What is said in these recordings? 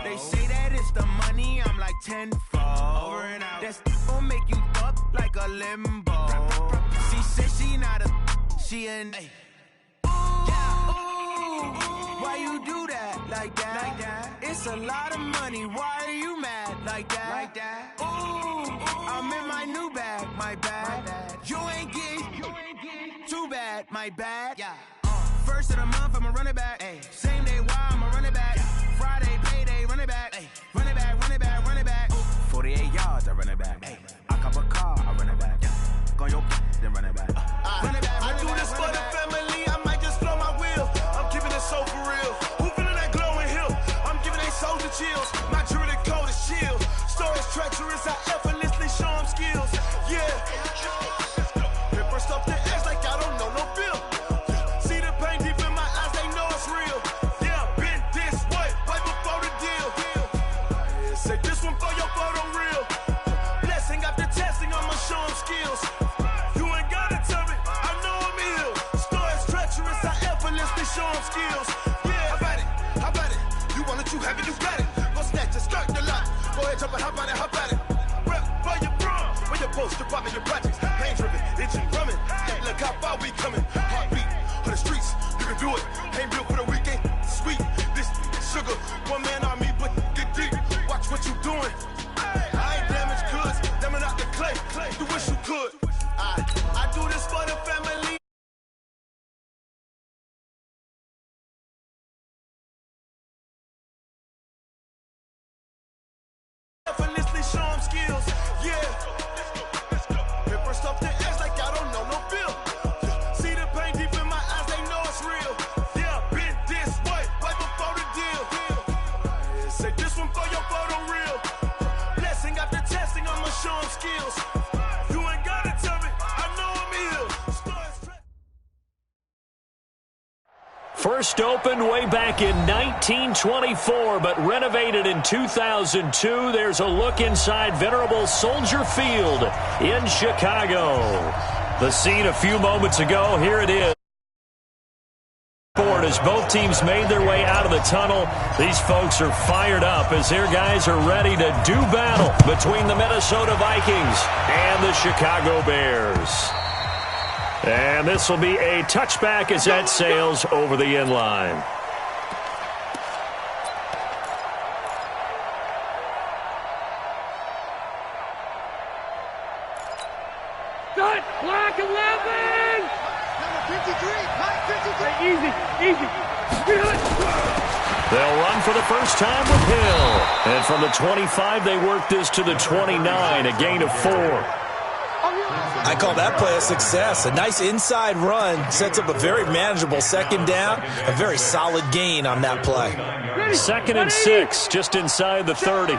They say that it's the money, I'm like tenfold. Over and out. That's gon' make you fuck like a limbo. She said she not a, she an. Why you do that like that? It's a lot of money. Why are you mad like that? Ooh, I'm in my new bag, my bad. You ain't getting too bad, my bad. First of the month, I'ma run it back. Same day, why I'ma run it back. Friday, payday, run it back. Run it back, run it back, run it back. 48 yards, I run it back. I cop a car, I run it back. Go on your then run it back. Run it back, I do this for the family. I might just blow my wheel. I'm keeping it so for real. Who feeling that glowing hill? I'm giving they soldier chills. My jewelry code is shield. Stories treacherous, I effortlessly show them skills. Yeah. Paper stuff the edge like I don't know no feel. See the pain deep in my eyes, they know it's real. Yeah, been this way, right before the deal. Say this one for your photo real. Blessing after testing, I'ma show them skills. You ain't gotta tell me, I know I'm ill. Stories treacherous, I effortlessly show them skills. Yeah, how about it? You want it, you have it, you got it. Go snatch it, start the lot. Go ahead, jump it, how about it? Rep for your bro, for your poster, popping your projects. Pain driven, itching, drumming. Look how far we coming. Heartbeat on the streets, you can do it. Ain't built for the weekend, sweet. This sugar, one man army, but get deep. Watch what you doing. I ain't damaged goods, damn it out the clay. You wish you could. I do this for the family. Effortlessly show them skills. Yeah. Paper stuff the edge like I don't know no feel. See the pain deep in my eyes, they know it's real. Yeah, been this way, right before the deal. Say this one for your photo real. Blessing after testing, I'ma show them skills. You ain't gotta tell me, I know I'm ill. First opened way back in 1924, but renovated in 2002. There's a look inside venerable Soldier Field in Chicago. The scene a few moments ago, here it is. As both teams made their way out of the tunnel, these folks are fired up as their guys are ready to do battle between the Minnesota Vikings and the Chicago Bears. And this will be a touchback as that sails over the end line. Good. Black 11. Easy. They'll run for the first time with Hill. And from the 25, they work this to the 29, a gain of 4. I call that play a success. A nice inside run sets up a very manageable second down, a very solid gain on that play. 2nd and 6, just inside the 30.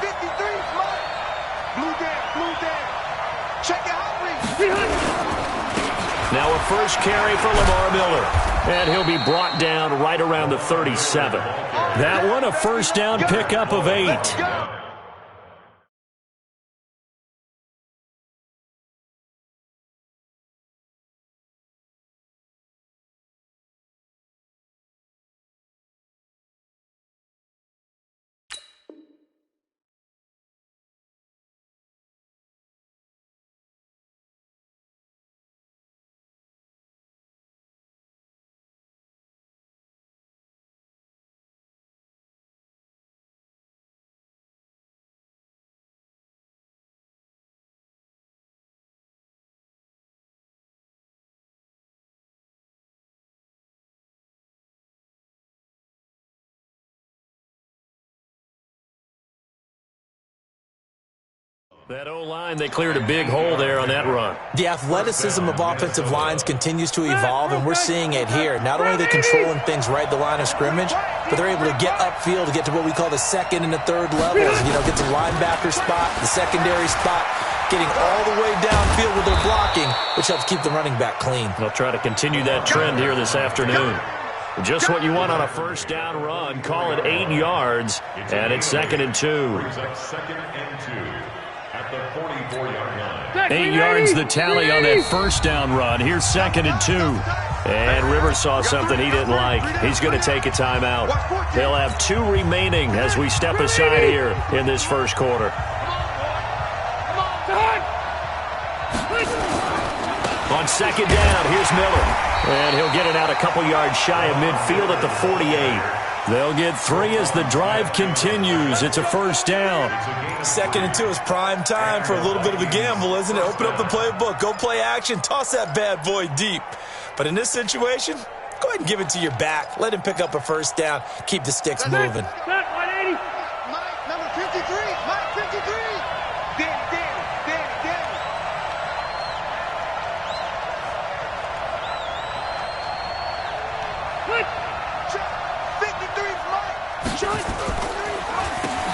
Now a first carry for Lamar Miller. And he'll be brought down right around the 37. That one a first down pickup of 8. That O-line, they cleared a big hole there on that run. The athleticism of offensive lines continues to evolve, and we're seeing it here. Not only are they controlling things right at the line of scrimmage, but they're able to get upfield to get to what we call the second and the third levels. You know, get to the linebacker spot, the secondary spot, getting all the way downfield with their blocking, which helps keep the running back clean. They'll try to continue that trend here this afternoon. Just what you want on a first down run. Call it 8 yards, and it's 2nd and 2. 2nd and 2. At the 44-yard line. 8 yards the tally on that first down run. Here's 2nd and 2. And Rivers saw something he didn't like. He's going to take a timeout. They'll have 2 remaining as we step aside here in this first quarter. On second down, here's Miller. And he'll get it out a couple yards shy of midfield at the 48. They'll get 3 as the drive continues. It's a first down. 2nd and 2 is prime time for a little bit of a gamble, isn't it? Open up the playbook, go play action, toss that bad boy deep. But in this situation, go ahead and give it to your back. Let him pick up a first down. Keep the sticks moving. Set 180. Mike, number 53. Mike, 53. Danny. What? 53's Mike.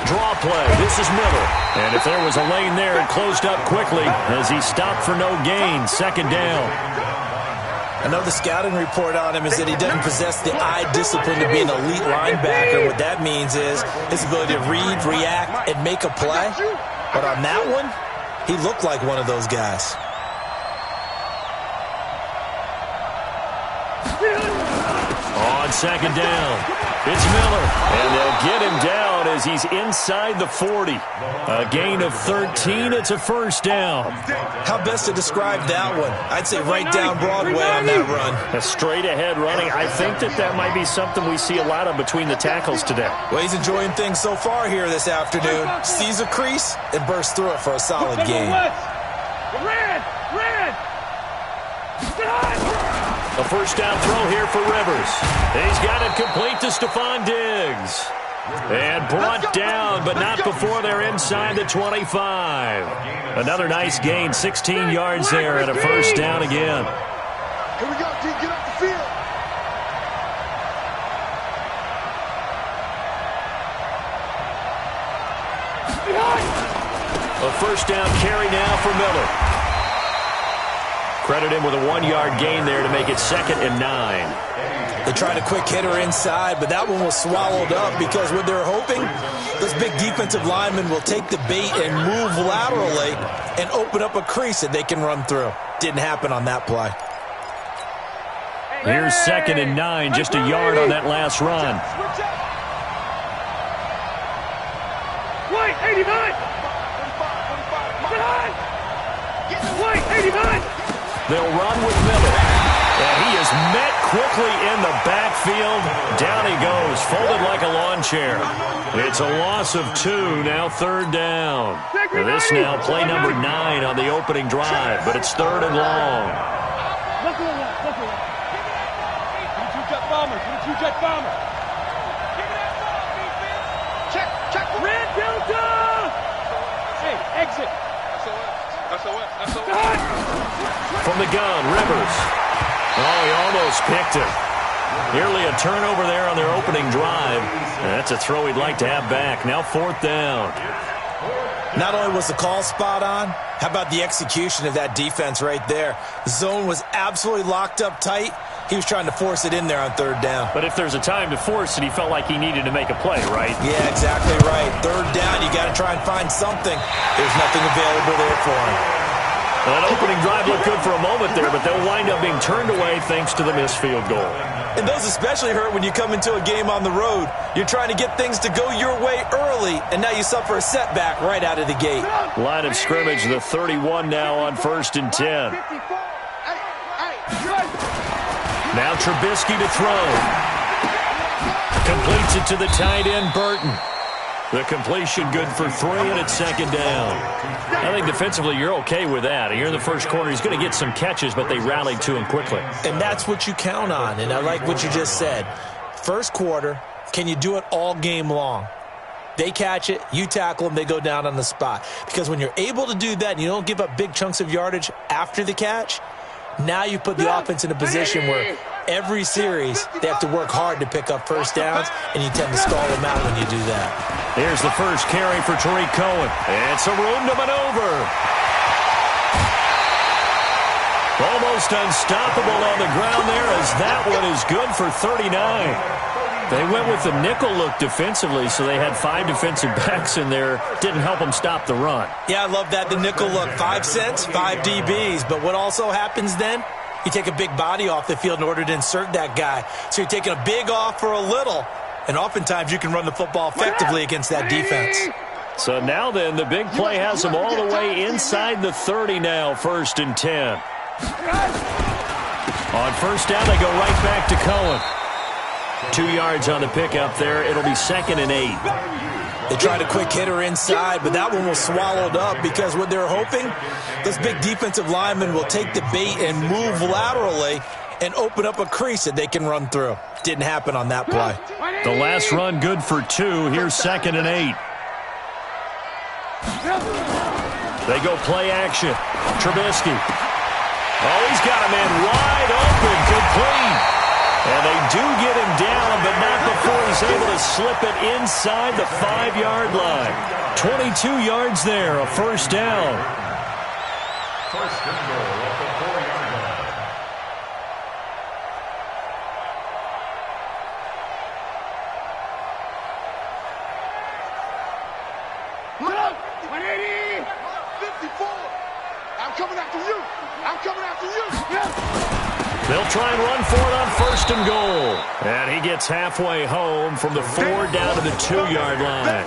Draw play. This is Miller. And if there was a lane there, it closed up quickly as he stopped for no gain. Second down. Another scouting report on him is that he doesn't possess the eye discipline to be an elite linebacker. What that means is his ability to read, react, and make a play. But on that one, he looked like one of those guys. On second down, it's Miller. And they'll get him down as he's inside the 40. A gain of 13. It's a first down. How best to describe that one? I'd say right down Broadway on that run. A straight-ahead running. I think that might be something we see a lot of between the tackles today. Well, he's enjoying things so far here this afternoon. Sees a crease and bursts through it for a solid gain. Red! A first down throw here for Rivers. He's got it complete to Stephon Diggs. And brought down, but not before they're inside the 25. Another nice gain, 16 yards there, and a first down again. Here we go, team. Get off the field. A first down carry now for Miller. Credit him with a 1-yard gain there to make it 2nd and 9. They tried a quick hitter inside, but that one was swallowed up because what they're hoping, those big defensive linemen will take the bait and move laterally and open up a crease that they can run through. Didn't happen on that play. Here's 2nd and 9, just a yard on that last run. White, 89! White, 89! They'll run with Miller. And he is met quickly in the backfield. Down he goes, folded like a lawn chair. It's a loss of 2, now 3rd down. This now play number 9 on the opening drive, but it's 3rd and long. Look away. 22-jet bomber. Check. Red Delta! Hey, exit. From the gun, Rivers. Oh, he almost picked him. Nearly a turnover there on their opening drive. That's a throw he'd like to have back. Now 4th down. Not only was the call spot on, how about the execution of that defense right there? The zone was absolutely locked up tight. He was trying to force it in there on 3rd down. But if there's a time to force it, he felt like he needed to make a play, right? Yeah, exactly right. 3rd down, you got to try and find something. There's nothing available there for him. Well, that opening drive looked good for a moment there, but they'll wind up being turned away thanks to the missed field goal. And those especially hurt when you come into a game on the road. You're trying to get things to go your way early, and now you suffer a setback right out of the gate. Line of scrimmage, the 31 now on 1st and 10. Now Trubisky to throw. Completes it to the tight end, Burton. The completion good for 3, and it's 2nd down. I think defensively you're okay with that. Here in the first quarter, he's going to get some catches, but they rallied to him quickly. And that's what you count on, and I like what you just said. First quarter, can you do it all game long? They catch it, you tackle them, they go down on the spot. Because when you're able to do that and you don't give up big chunks of yardage after the catch, now you put the offense in a position where every series they have to work hard to pick up first downs, and you tend to stall them out when you do that. Here's the first carry for Tariq Cohen. It's a room to maneuver. Almost unstoppable on the ground there as that one is good for 39. They went with the nickel look defensively, so they had 5 defensive backs in there. Didn't help them stop the run. Yeah, I love that, the nickel look. 5 cents, 5 DBs. But what also happens then? You take a big body off the field in order to insert that guy. So you're taking a big off for a little. And oftentimes you can run the football effectively against that defense. So now then, the big play has them all the way inside the 30 now, 1st and 10. On first down, they go right back to Cohen. 2 yards on the pickup there. It'll be 2nd and 8. They tried a quick hitter inside, but that one was swallowed up because what they're hoping, this big defensive lineman will take the bait and move laterally and open up a crease that they can run through. Didn't happen on that play. The last run good for 2. Here's 2nd and 8. They go play action. Trubisky. Oh, he's got a man wide open, complete. And they do get him down, but not before he's able to slip it inside the 5-yard line. 22 yards there, a first down. First and goal at the 4-yard line. Look, 180. 54. I'm coming after you. I'm coming after you. They'll try and run for it on 1st and goal. And he gets halfway home from the 4 down to the 2-yard line.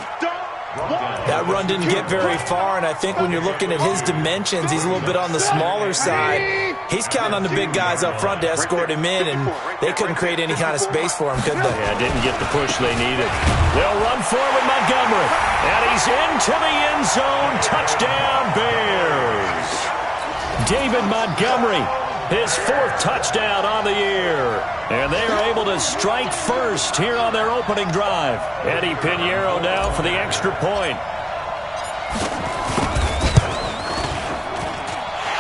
That run didn't get very far, and I think when you're looking at his dimensions, he's a little bit on the smaller side. He's counting on the big guys up front to escort him in, and they couldn't create any kind of space for him, could they? Yeah, didn't get the push they needed. They'll run for it with Montgomery. And he's into the end zone. Touchdown, Bears. David Montgomery, his 4th touchdown on the year. And they are able to strike first here on their opening drive. Eddie Pinheiro now for the extra point.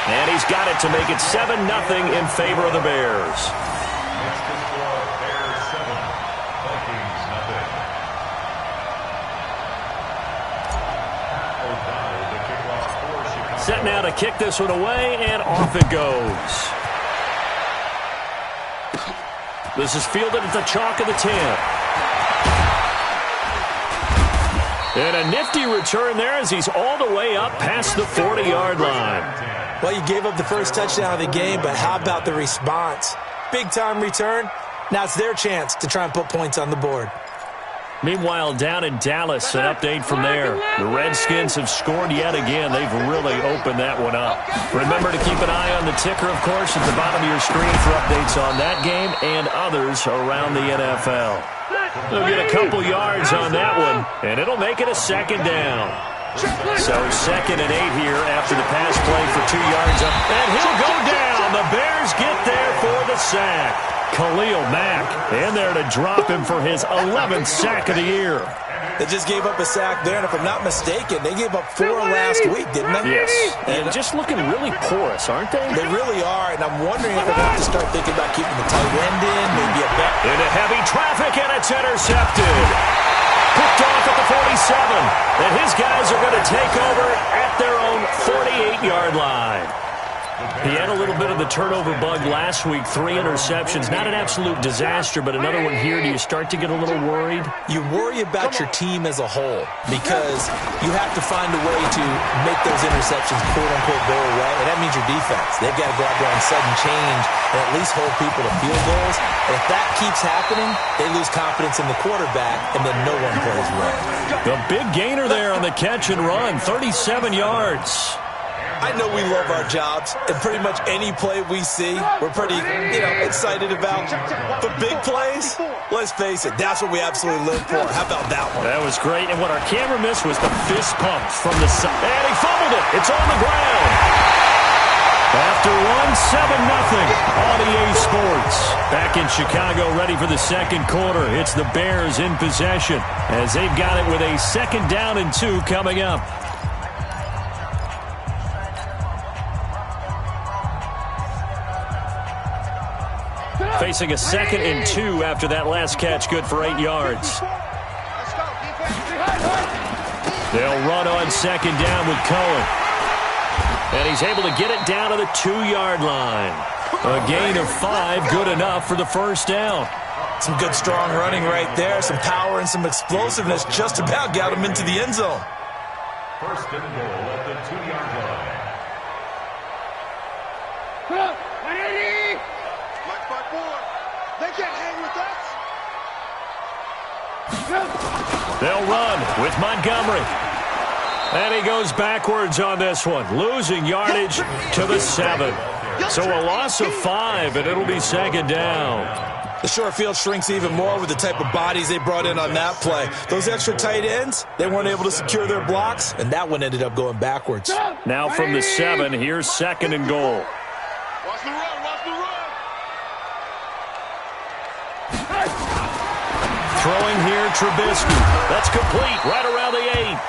And he's got it to make it 7-0 in favor of the Bears. Next to score, Bears 7, Vikings nothing. O'Donnell to kick off for Chicago. Set now to kick this one away, and off it goes. This is fielded at the chalk of the 10. And a nifty return there as he's all the way up past the 40-yard line. Well, you gave up the first touchdown of the game, but how about the response? Big-time return. Now it's their chance to try and put points on the board. Meanwhile, down in Dallas, an update from there. The Redskins have scored yet again. They've really opened that one up. Remember to keep an eye on the ticker, of course, at the bottom of your screen for updates on that game and others around the NFL. They'll get a couple yards on that one, and it'll make it a 2nd down. So 2nd and 8 here after the pass play for 2 yards up. And he'll go down. The Bears get there for the sack. Khalil Mack in there to drop him for his 11th sack of the year. They just gave up a sack there, and if I'm not mistaken, they gave up 4 last week, didn't they? Yes. And just looking really porous, aren't they? They really are, and I'm wondering if they're going to have to start thinking about keeping the tight end in, maybe a back. Into heavy traffic, and it's intercepted. Picked off at the 47. And his guys are going to take over at their own 48-yard line. He had a little bit of the turnover bug last week, 3 interceptions. Not an absolute disaster, but another one here. Do you start to get a little worried? You worry about your team as a whole because you have to find a way to make those interceptions, quote-unquote, go away, and that means your defense. They've got to go out there and sudden change and at least hold people to field goals. And if that keeps happening, they lose confidence in the quarterback, and then no one plays well. The big gainer there on the catch and run, 37 yards. I know we love our jobs, and pretty much any play we see, we're pretty, excited about. But big plays, let's face it, that's what we absolutely live for. How about that one? That was great, and what our camera missed was the fist pump from the side. And he fumbled it. It's on the ground. After 1-7-0 on EA Sports. Back in Chicago, ready for the second quarter. It's the Bears in possession as they've got it with a 2nd down and 2 coming up. Facing a 2nd and 2 after that last catch, good for 8 yards. They'll run on 2nd down with Cohen. And he's able to get it down to the 2-yard line. A gain of 5, good enough for the first down. Some good, strong running right there. Some power and some explosiveness just about got him into the end zone. First and goal at the 2-yard line. They can't hang with us. They'll run with Montgomery. And he goes backwards on this one, losing yardage to the 7. So a loss of 5, and it'll be second down. The short field shrinks even more with the type of bodies they brought in on that play. Those extra tight ends, they weren't able to secure their blocks, and that one ended up going backwards. Now from the 7, here's second and goal. Watch the run, watch the run. Throwing here, Trubisky. That's complete right around the 8.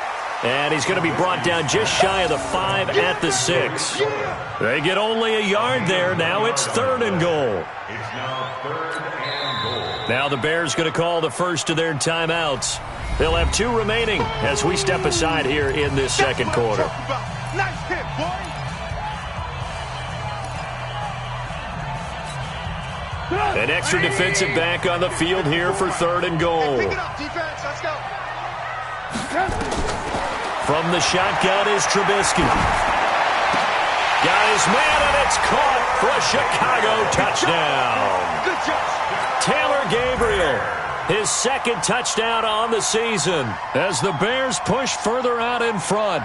And he's going to be brought down just shy of the 5 at the 6. They get only a yard there. Now it's third and goal. It's now third and goal. Now the Bears going to call the first of their timeouts. They'll have 2 remaining as we step aside here in this second quarter. Nice hit, boy. An extra defensive back on the field here for third and goal. Pick it up, defense. Let's go. From the shotgun is Trubisky. Got his man, and it's caught for a Chicago touchdown. Good job. Taylor Gabriel, his second touchdown on the season as the Bears push further out in front.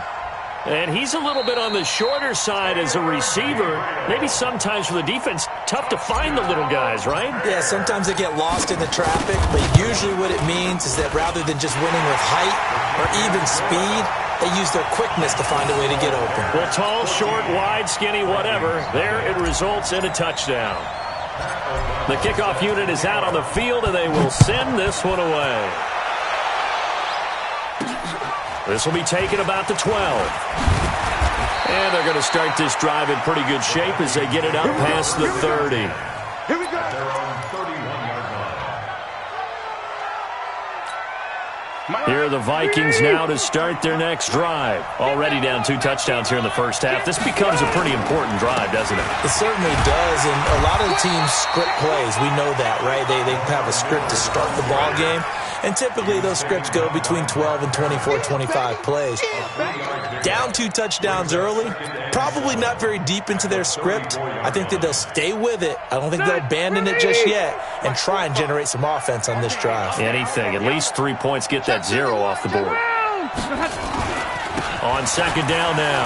And he's a little bit on the shorter side as a receiver. Maybe sometimes for the defense, tough to find the little guys, right? Yeah, sometimes they get lost in the traffic, but usually what it means is that rather than just winning with height or even speed, they use their quickness to find a way to get open. Well, tall, short, wide, skinny, whatever, there it results in a touchdown. The kickoff unit is out on the field, and they will send this one away. This will be taken about the 12. And they're going to start this drive in pretty good shape as they get it up past the 30. Here we go. They're on 31-yard line. Here are the Vikings now to start their next drive. Already down 2 touchdowns here in the first half. This becomes a pretty important drive, doesn't it? It certainly does, and a lot of the teams script plays. We know that, right? They have a script to start the ball game, and typically those scripts go between 12 and 24, 25 plays. Down 2 touchdowns early, probably not very deep into their script. I think that they'll stay with it. I don't think they'll abandon it just yet and try and generate some offense on this drive. Anything, at least 3 points, get that 0 off the board. On second down now,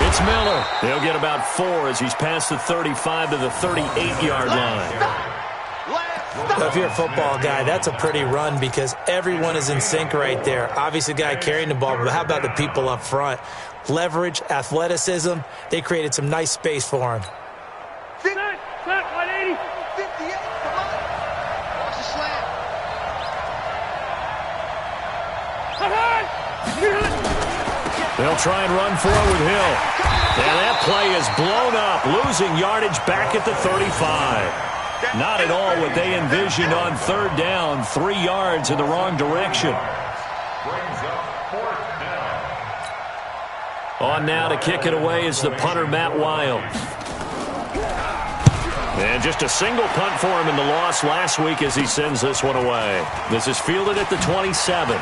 it's Miller. He'll get about 4 as he's past the 35 to the 38-yard line. If you're a football guy, that's a pretty run because everyone is in sync right there. Obviously, the guy carrying the ball, but how about the people up front? Leverage, athleticism, they created some nice space for him. 180. 58, come on. Watch the slant. They'll try and run for it with Hill. And that play is blown up, losing yardage back at the 35. Not at all what they envisioned on third down. 3 yards in the wrong direction. Brings up fourth down. On now to kick it away is the punter, Matt Wild. And just a single punt for him in the loss last week as he sends this one away. This is fielded at the 27.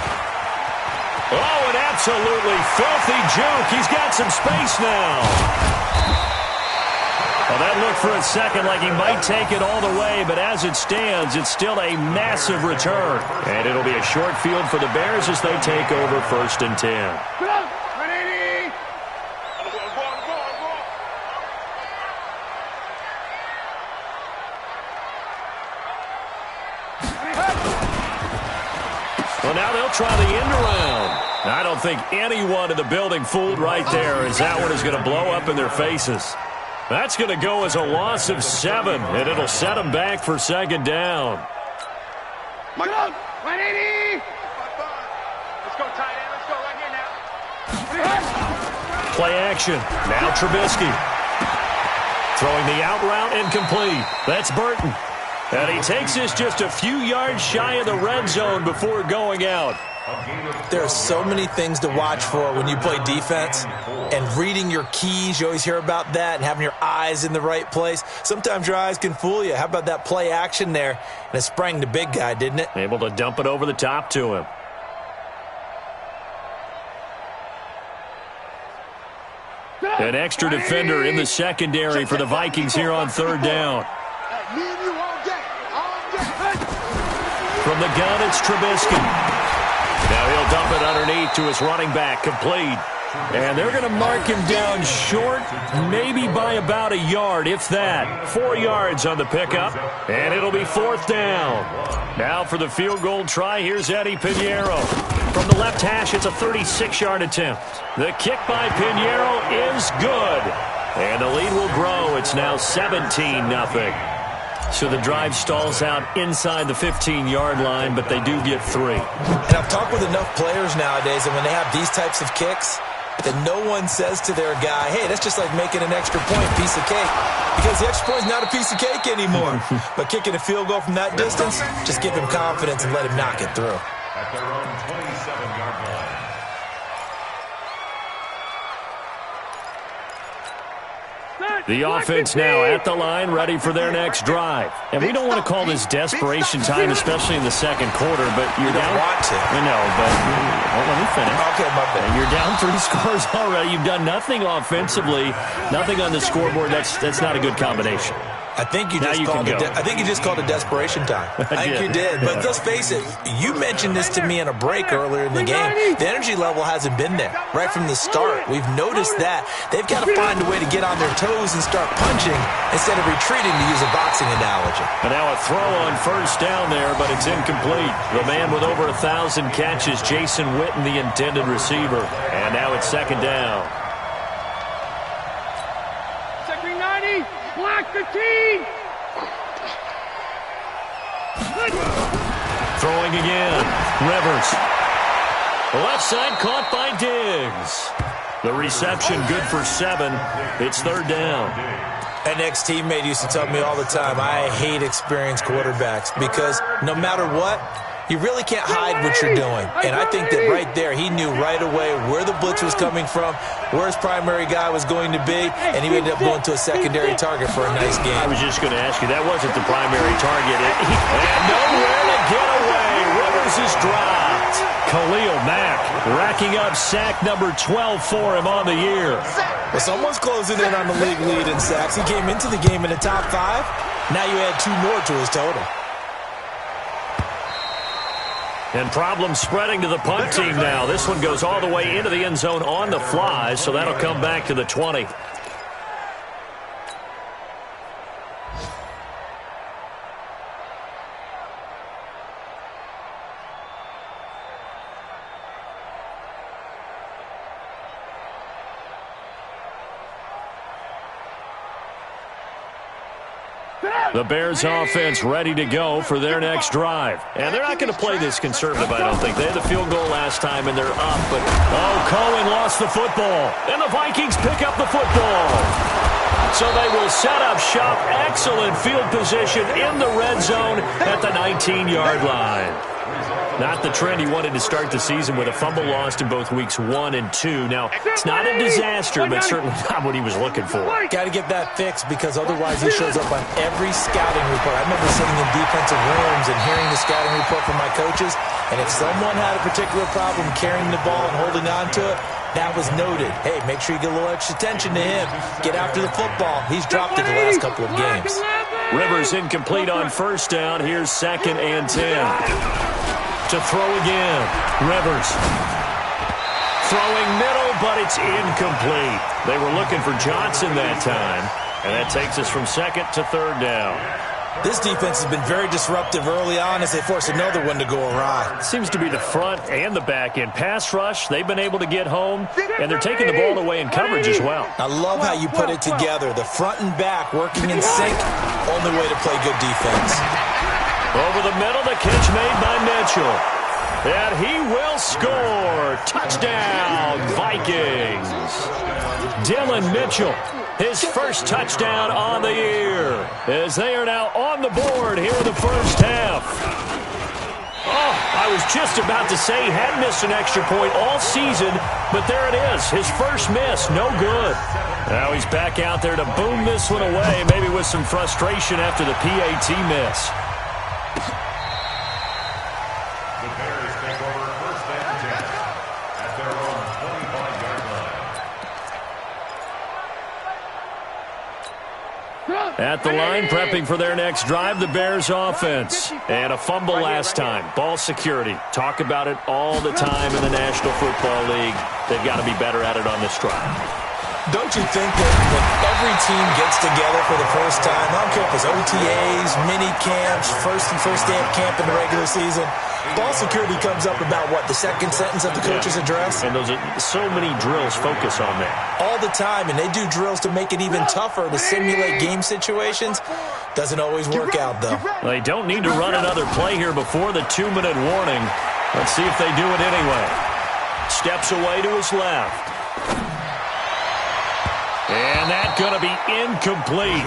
Oh, an absolutely filthy juke. He's got some space now. Well, that looked for a second like he might take it all the way, but as it stands, it's still a massive return. And it'll be a short field for the Bears as they take over first and 10. 180. Well, now they'll try the end around. I don't think anyone in the building fooled right there as that one is going to blow up in their faces. That's going to go as a loss of 7, and it'll set them back for second down. 180. Let's go tight end. Let's go right here now. Play action. Now Trubisky. Throwing the out route incomplete. That's Burton. And he takes this just a few yards shy of the red zone before going out. There are so many things to watch for when you play defense, and reading your keys, you always hear about that, and having your eyes in the right place. Sometimes your eyes can fool you. How about that play action there? And it sprang the big guy, didn't it? Able to dump it over the top to him. An extra defender in the secondary for the Vikings here on third down. Me and you all day. All From the gun, it's Trubisky. Now he'll dump it underneath to his running back, complete. And they're going to mark him down short, maybe by about a yard, if that. 4 yards on the pickup, and it'll be 4th down. Now for the field goal try, here's Eddie Pinheiro. From the left hash, it's a 36-yard attempt. The kick by Pinheiro is good. And the lead will grow. It's now 17-0. So the drive stalls out inside the 15-yard line, but they do get 3. And I've talked with enough players nowadays, and when they have these types of kicks, that no one says to their guy, hey, that's just like making an extra point, piece of cake. Because the extra point is not a piece of cake anymore. But kicking a field goal from that distance, just give him confidence and let him knock it through. At their own 27-yard line. The offense now at the line, ready for their next drive. And we don't want to call this desperation time, especially in the second quarter, but you're down. You don't want to. I know, but well, let me finish. Okay, my bad. You're down 3 scores already. You've done nothing offensively, nothing on the scoreboard. That's not a good combination. I think you just called it desperation time. I think you did. But let's face it, you mentioned this to me in a break earlier in the game. The energy level hasn't been there right from the start. We've noticed that. They've got to find a way to get on their toes and start punching instead of retreating, to use a boxing analogy. And now a throw on 1st down there, but it's incomplete. The man with over 1,000 catches, Jason Witten, the intended receiver. And now it's 2nd down. Block the team! Throwing again. Rivers. Left side caught by Diggs. The reception good for 7. It's 3rd down. An ex-teammate used to tell me all the time, I hate experienced quarterbacks because no matter what, you really can't hide what you're doing. And I think that right there, he knew right away where the blitz was coming from, where his primary guy was going to be, and he ended up going to a secondary target for a nice game. I was just going to ask you, that wasn't the primary target. And nowhere to get away. Rivers is dropped. Khalil Mack racking up sack number 12 for him on the year. Well, someone's closing in on the league lead in sacks. He came into the game in the top 5. Now you add 2 more to his total. And problems spreading to the punt team now. This one goes all the way into the end zone on the fly, so that'll come back to the 20. The Bears offense ready to go for their next drive. And they're not going to play this conservative, I don't think. They had the field goal last time, and they're up. But, Cohen lost the football. And the Vikings pick up the football. So they will set up shop. Excellent field position in the red zone at the 19-yard line. Not the trend he wanted to start the season with a fumble lost in both weeks 1 and 2. Now, it's not a disaster, but certainly not what he was looking for. Got to get that fixed because otherwise he shows up on every scouting report. I remember sitting in defensive rooms and hearing the scouting report from my coaches, and if someone had a particular problem carrying the ball and holding on to it, that was noted. Hey, make sure you get a little extra attention to him. Get after the football. He's dropped it the last couple of games. Rivers incomplete on 1st down. Here's 2nd and 10. To throw again. Rivers. Throwing middle, but it's incomplete. They were looking for Johnson that time. And that takes us from 2nd to 3rd down. This defense has been very disruptive early on as they force another one to go awry. Seems to be the front and the back end. Pass rush, they've been able to get home, and they're taking the ball away in coverage as well. I love how you put it together. The front and back working in sync. Only way to play good defense. Over the middle, the catch made by Mitchell. And he will score. Touchdown, Vikings. Dylan Mitchell, his first touchdown on the year, as they are now on the board here in the first half. Oh, I was just about to say he had missed an extra point all season, but there it is, his first miss, no good. Now he's back out there to boom this one away, maybe with some frustration after the PAT miss. The Bears take over 1st and 10 at their own 25-yard line. At the line, prepping for their next drive, the Bears offense. And a fumble last time. Ball security. Talk about it all the time in the National Football League. They've got to be better at it on this drive. Don't you think that when every team gets together for the first time, I don't care if it's OTAs, mini camps, first day of camp in the regular season, ball security comes up about, what, the second sentence of the coach's address? And those are so many drills focus on that. All the time, and they do drills to make it even tougher to simulate game situations. Doesn't always work out, though. They don't need to run another play here before the 2-minute warning. Let's see if they do it anyway. Steps away to his left. And that's going to be incomplete.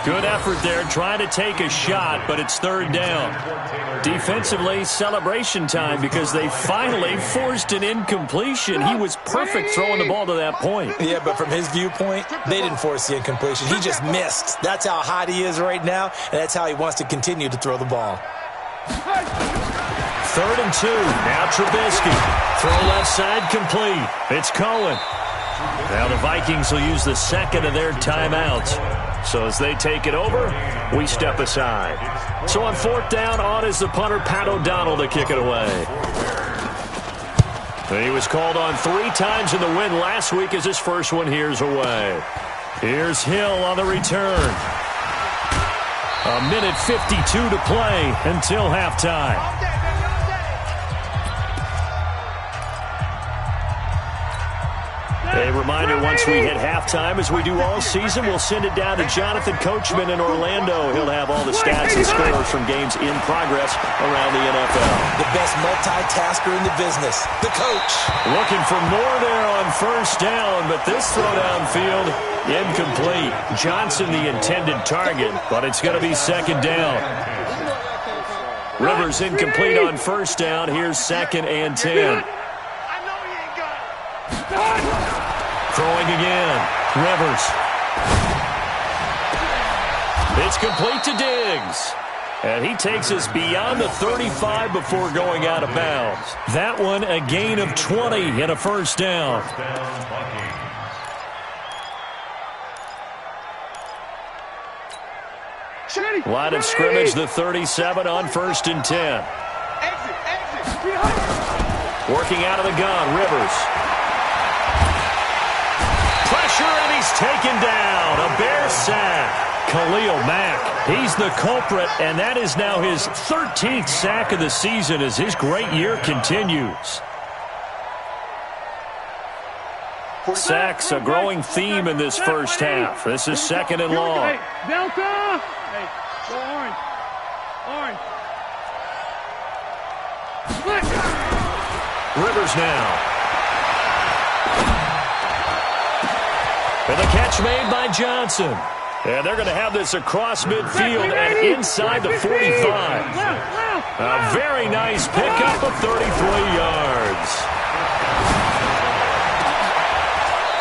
Good effort there trying to take a shot, but it's third down. Defensively, celebration time because they finally forced an incompletion. He was perfect throwing the ball to that point. Yeah, but from his viewpoint, they didn't force the incompletion. He just missed. That's how hot he is right now, and that's how he wants to continue to throw the ball. 3rd and 2. Now Trubisky. Throw left side complete. It's Cohen. Now the Vikings will use the second of their timeouts. So as they take it over, we step aside. So on 4th down, on is the punter, Pat O'Donnell, to kick it away. He was called on 3 times in the win last week as his first one here's away. Here's Hill on the return. 1:52 to play until halftime. A reminder, once we hit halftime, as we do all season, we'll send it down to Jonathan Coachman in Orlando. He'll have all the stats and scores from games in progress around the NFL. The best multitasker in the business, the coach. Looking for more there on 1st down, but this throw downfield, incomplete. Johnson the intended target, but it's going to be 2nd down. Rivers incomplete on 1st down. Here's 2nd and 10. Throwing again. Rivers. It's complete to Diggs. And he takes us beyond the 35 before going out of bounds. That one a gain of 20 and a 1st down. Line of scrimmage, the 37 on 1st and 10. Working out of the gun, Rivers. And he's taken down. A Bear sack. Khalil Mack. He's the culprit, and that is now his 13th sack of the season as his great year continues. Sacks, a growing theme in this first half. This is 2nd and long. Delta! Hey, go orange. Orange. Rivers now. And the catch made by Johnson. And they're going to have this across midfield and inside the 45. A very nice pickup of 33 yards.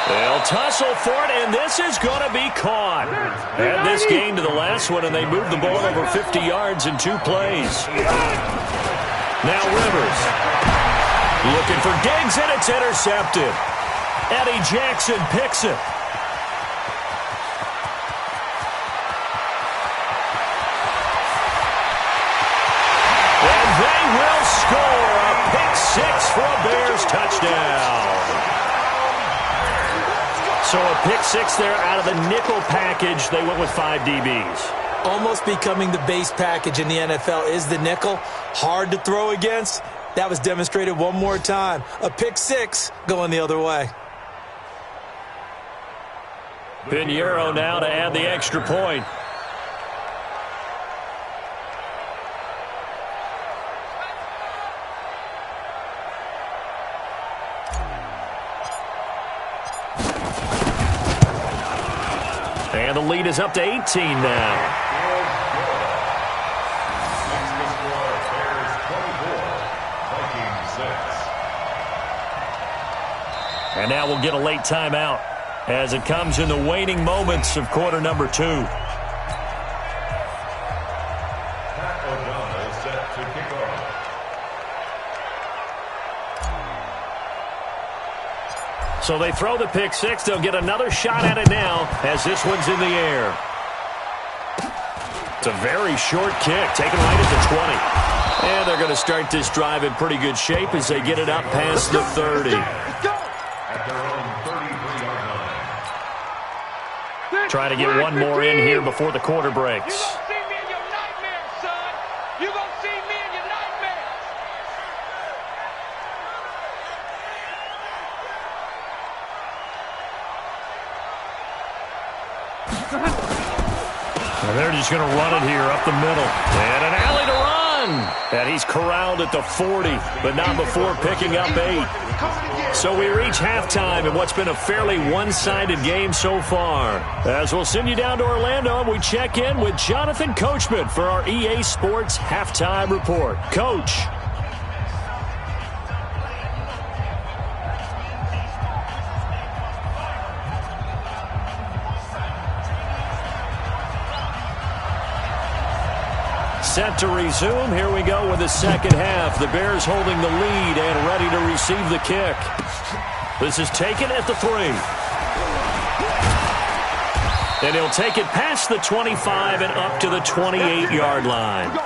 They'll tussle for it, and this is going to be caught. Add this gain to the last one, and they move the ball over 50 yards in 2 plays. Now Rivers. Looking for Diggs, and it's intercepted. Eddie Jackson picks it. Score a pick 6 for a Bears touchdown. So a pick 6 there out of the nickel package. They went with 5 DBs. Almost becoming the base package in the NFL is the nickel. Hard to throw against. That was demonstrated one more time. A pick 6 going the other way. Pinheiro now to add the extra point. And the lead is up to 18 now. And now we'll get a late timeout as it comes in the waning moments of quarter number 2. Pat O'Donnell set to kick off. So they throw the pick 6. They'll get another shot at it now as this one's in the air. It's a very short kick, taken right at the 20. And they're going to start this drive in pretty good shape as they get it up past the 30. At their own 33-yard line. Trying to get one more in here before the quarter breaks. You gonna see me in your nightmares, son. You gonna see me in your nightmares. And they're just going to run it here up the middle. And an alley to run. And he's corralled at the 40, but not before picking up 8. So we reach halftime in what's been a fairly one-sided game so far. As we'll send you down to Orlando, and we check in with Jonathan Coachman for our EA Sports Halftime Report. Coach. Set to resume. Here we go with the second half. The Bears holding the lead and ready to receive the kick. This is taken at the 3. And he'll take it past the 25 and up to the 28-yard line.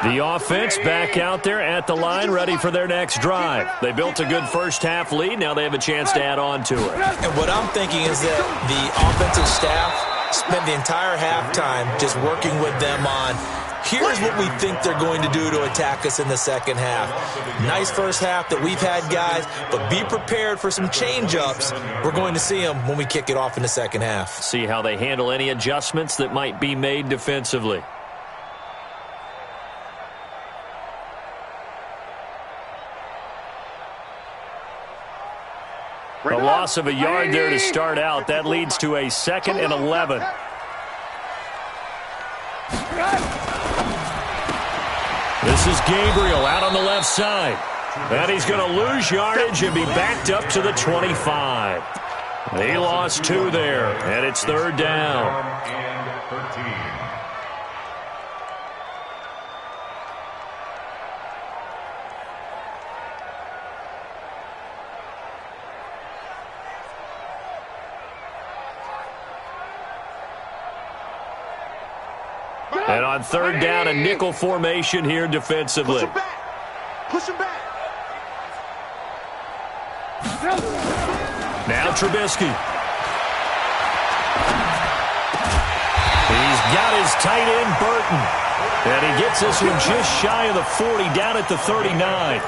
The offense back out there at the line, ready for their next drive. They built a good first-half lead. Now they have a chance to add on to it. And what I'm thinking is that the offensive staff spent the entire halftime just working with them on, here's what we think they're going to do to attack us in the second half. Nice first half that we've had, guys, but be prepared for some change-ups. We're going to see them when we kick it off in the second half. See how they handle any adjustments that might be made defensively. A loss of a yard there to start out. That leads to a 2nd and 11. This is Gabriel out on the left side. And he's going to lose yardage and be backed up to the 25. He lost 2 there, and it's 3rd down. And 13. And on 3rd down, a nickel formation here defensively. Push him back. Now Trubisky. He's got his tight end, Burton. And he gets this one just shy of the 40, down at the 39.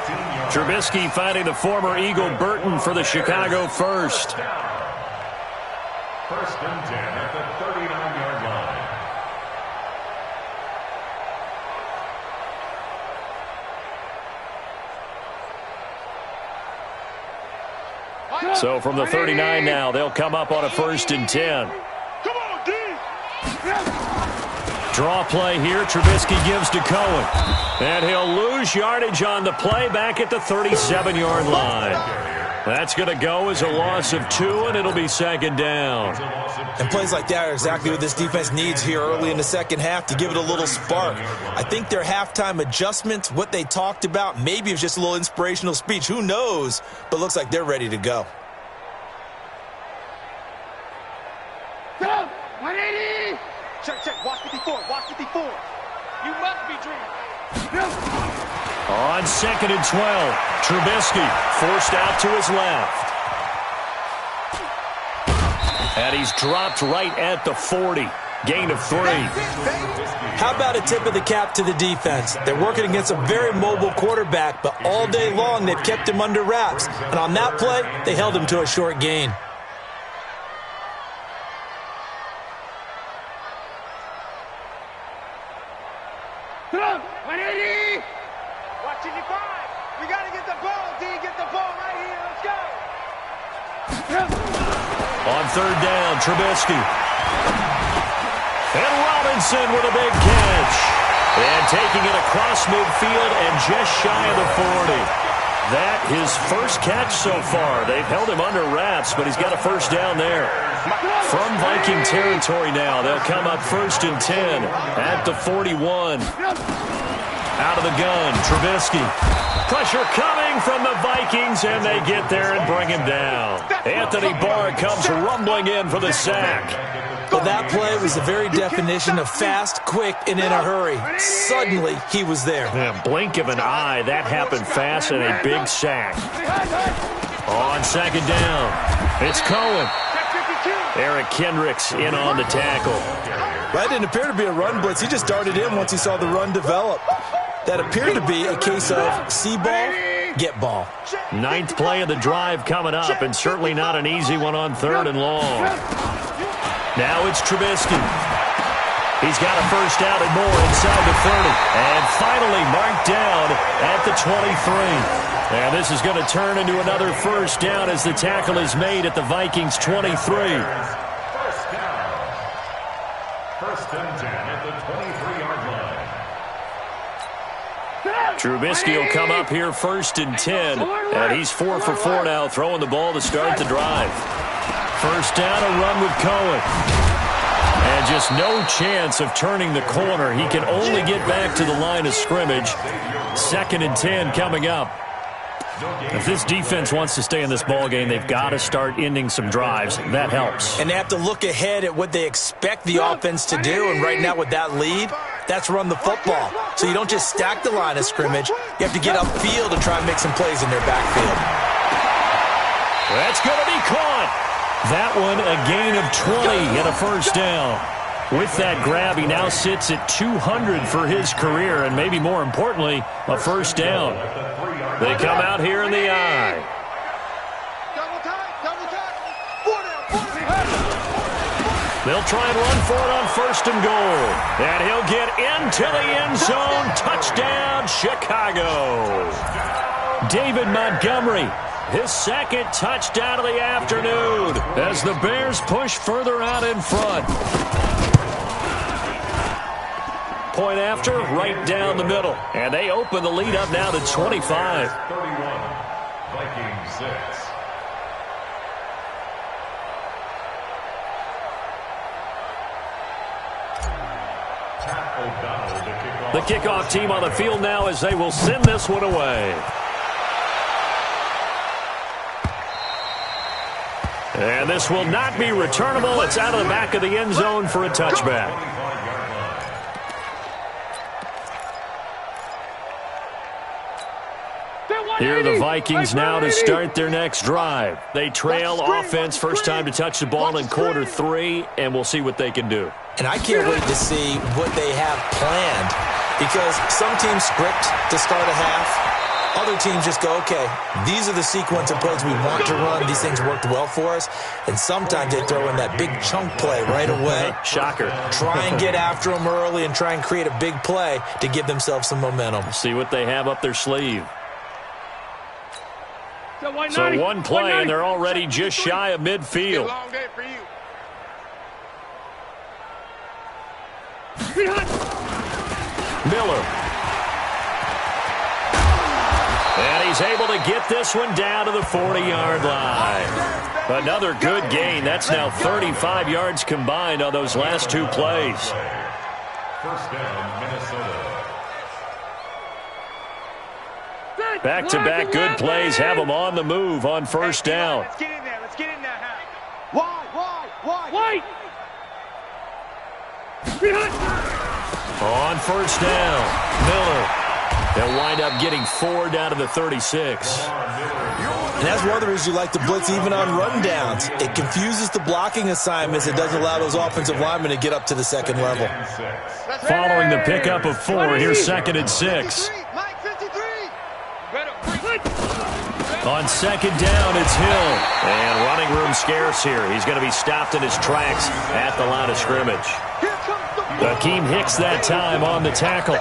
Trubisky finding the former Eagle Burton for the Chicago first. 1st and 10 at the 39-yard line. So from the 39 now, they'll come up on a 1st and 10. Come on, D. Draw play here. Trubisky gives to Cohen. And he'll lose yardage on the play back at the 37-yard line. That's going to go as a loss of 2, and it'll be 2nd down. And plays like that are exactly what this defense needs here early in the second half to give it a little spark. I think their halftime adjustments, what they talked about, maybe it was just a little inspirational speech. Who knows? But looks like they're ready to go. Go! 180! Check. Watch 54. Watch 54. You must be dreaming. On 2nd and 12, Trubisky forced out to his left. And he's dropped right at the 40. Gain of 3. How about a tip of the cap to the defense? They're working against a very mobile quarterback, but all day long they've kept him under wraps. And on that play, they held him to a short gain. Come on! 180! Watch 55. We got to get the ball, D. Get the ball right here. Let's go. On 3rd down, Trubisky. And Robinson with a big catch. And taking it across midfield and just shy of the 40. that his first catch so far. They've held him under wraps, but he's got a first down there. From Viking territory now, they'll come up 1st and 10 at the 41. Out of the gun, Trubisky. Pressure coming from the Vikings, and they get there and bring him down. Anthony Barr comes rumbling in for the sack. Well, that play was the very definition of fast, quick, and in a hurry. Suddenly, he was there. Yeah, blink of an eye, that happened fast, and a big sack. On 2nd down, it's Cohen. Eric Kendricks in on the tackle. That didn't appear to be a run blitz. He just darted in once he saw the run develop. That appeared to be a case of see ball, get ball. 9th play of the drive coming up, and certainly not an easy one on 3rd and long. Now it's Trubisky. He's got a first down and more inside the 30. And finally marked down at the 23. And this is going to turn into another first down as the tackle is made at the Vikings' 23. First down. 1st and 10 at the 23-yard line. Trubisky will come up here 1st and 10. And he's 4 for 4 now, throwing the ball to start the drive. First down, a run with Cohen. And just no chance of turning the corner. He can only get back to the line of scrimmage. 2nd and 10 coming up. If this defense wants to stay in this ballgame, they've got to start ending some drives. That helps. And they have to look ahead at what they expect the offense to do. And right now with that lead, that's run the football. So you don't just stack the line of scrimmage. You have to get upfield and try and make some plays in their backfield. That's going to be caught. That one a gain of 20 and a first down. With that grab, he now sits at 200 for his career, and maybe more importantly, a first down. They come out here in the eye. They'll try and run for it on 1st and goal. And he'll get into the end zone. Touchdown, Chicago. David Montgomery, his 2nd touchdown of the afternoon as the Bears push further out in front. Point after, right down the middle. And they open the lead up now to 25. 31, Vikings 6. The kickoff team on the field now as they will send this one away. And this will not be returnable. It's out of the back of the end zone for a touchback. Here are the Vikings now to start their next drive. They trail offense, first time to touch the ball in quarter 3, and we'll see what they can do. And I can't wait to see what they have planned, because some teams script to start a half. Other teams just go, okay, these are the sequence of plays we want to run. These things worked well for us. And sometimes they throw in that big chunk play right away. Shocker. Try and get after them early and try and create a big play to give themselves some momentum. See what they have up their sleeve. So one play, and they're already just shy of midfield. Long day for you. Miller. And he's able to get this one down to the 40-yard line. Another good gain. That's now 35 yards combined on those last 2 plays. First down, Minnesota. Back-to-back good plays have them on the move on first down. Let's get in there. Let's get in there. Why? On first down, Miller. They'll wind up getting 4 down to the 36. And that's one of the reasons you like to blitz even on rundowns. It confuses the blocking assignments. It doesn't allow those offensive linemen to get up to the second level. Following the pickup of 4, here's 2nd and 6. On second down, it's Hill. And running room scarce here. He's going to be stopped in his tracks at the line of scrimmage. Akeem Hicks that time on the tackle.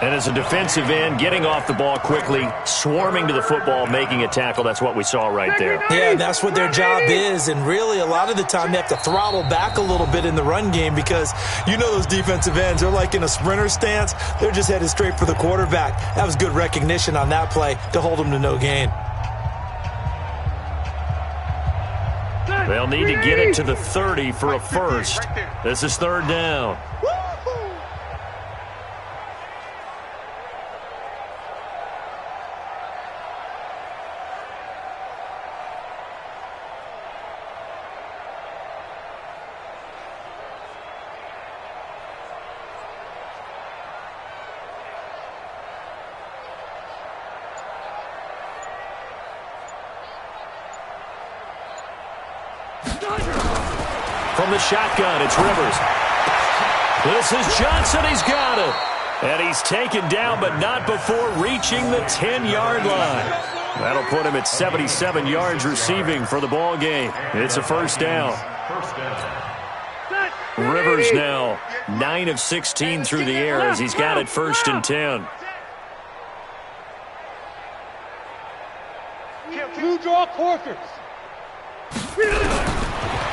And as a defensive end, getting off the ball quickly, swarming to the football, making a tackle, that's what we saw right there. Yeah, and that's what their job is. And really, a lot of the time, they have to throttle back a little bit in the run game because you know those defensive ends, they're like in a sprinter stance. They're just headed straight for the quarterback. That was good recognition on that play to hold them to no gain. They'll need to get it to the 30 for a first. This is third down. From the shotgun, it's Rivers. This is Johnson. He's got it. And he's taken down, but not before reaching the 10-yard line. That'll put him at 77 yards receiving for the ball game. It's a first down. Rivers now 9 of 16 through the air as he's got it first and 10. Two draw quarters.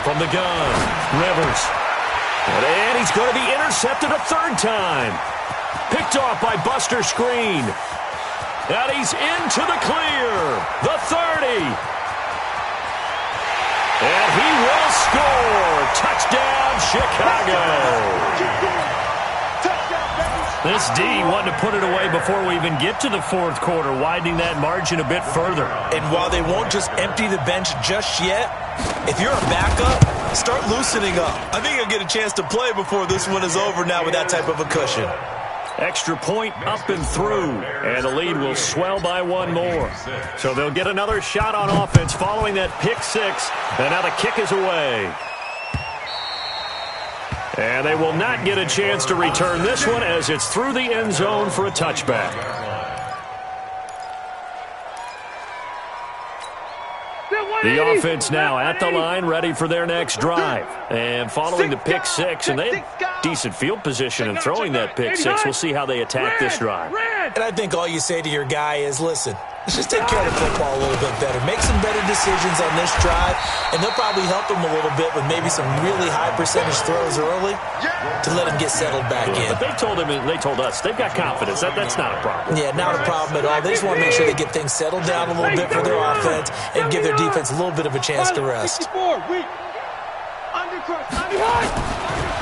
From the gun, Rivers. And he's going to be intercepted a third time. Picked off by Buster Screen. And he's into the clear. The 30. And he will score. Touchdown, Chicago. This D wanted to put it away before we even get to the fourth quarter, widening that margin a bit further. And while they won't just empty the bench just yet, if you're a backup, start loosening up. I think you'll get a chance to play before this one is over now with that type of a cushion. Extra point up and through, and the lead will swell by one more. So they'll get another shot on offense following that pick six, and now the kick is away. And they will not get a chance to return this one as it's through the end zone for a touchback. The offense now at the line, ready for their next drive. And following the pick six, and they have decent field position in throwing that pick six. We'll see how they attack this drive. And I think all you say to your guy is, listen, let's just take care of the football a little bit better. Make some better decisions on this drive, and they'll probably help him a little bit with maybe some really high percentage throws early to let him get settled back in. But they told us, they've got confidence. That's not a problem. Yeah, not a problem at all. They just want to make sure they get things settled down a little bit for their offense and give their defense a little bit of a chance to rest.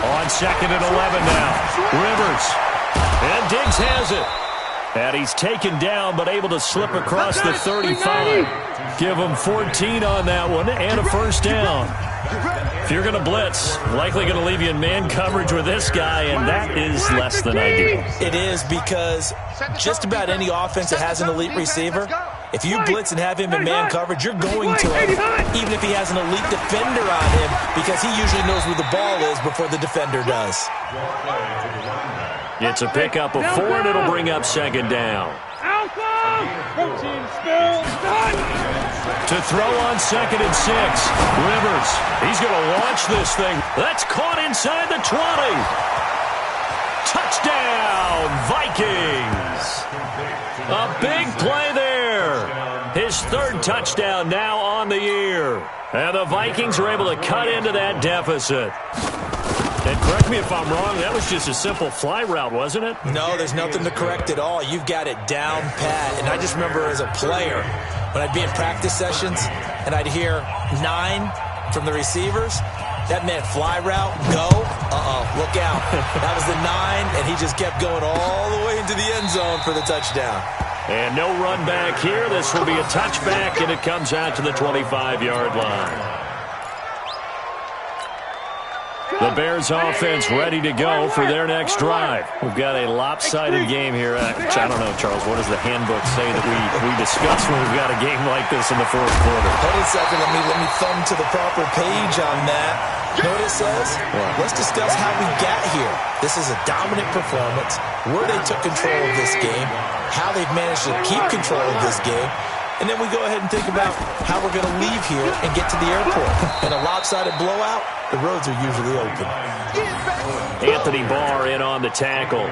On second and 11 now. Rivers. And Diggs has it. And he's taken down, but able to slip across the 35. Give him 14 on that one and a first down. If you're going to blitz, likely going to leave you in man coverage with this guy, and that is less than ideal. It is because just about any offense that has an elite receiver, if you blitz and have him in man coverage, you're going to him, even if he has an elite defender on him, because he usually knows where the ball is before the defender does. It's a pickup of 4, and it'll bring up second down. To throw on second and 6. Rivers, he's going to launch this thing. That's caught inside the 20. Touchdown, Vikings. A big play there. His third touchdown now on the year. And the Vikings are able to cut into that deficit. And correct me if I'm wrong, that was just a simple fly route, wasn't it? No, there's nothing to correct at all. You've got it down pat. And I just remember as a player, when I'd be in practice sessions and I'd hear 9 from the receivers, that meant fly route, go, look out. That was the 9, and he just kept going all the way into the end zone for the touchdown. And no run back here. This will be a touchback, and it comes out to the 25-yard line. The Bears offense ready to go for their next drive. We've got a lopsided game here. I don't know, Charles, what does the handbook say that we discuss when we've got a game like this in the fourth quarter? Hold on a second. Let me thumb to the proper page on that. You know what it says? Let's discuss how we got here. This is a dominant performance, where they took control of this game, how they've managed to keep control of this game, and then we go ahead and think about how we're going to leave here and get to the airport. In a lopsided blowout, the roads are usually open. Anthony Barr in on the tackle.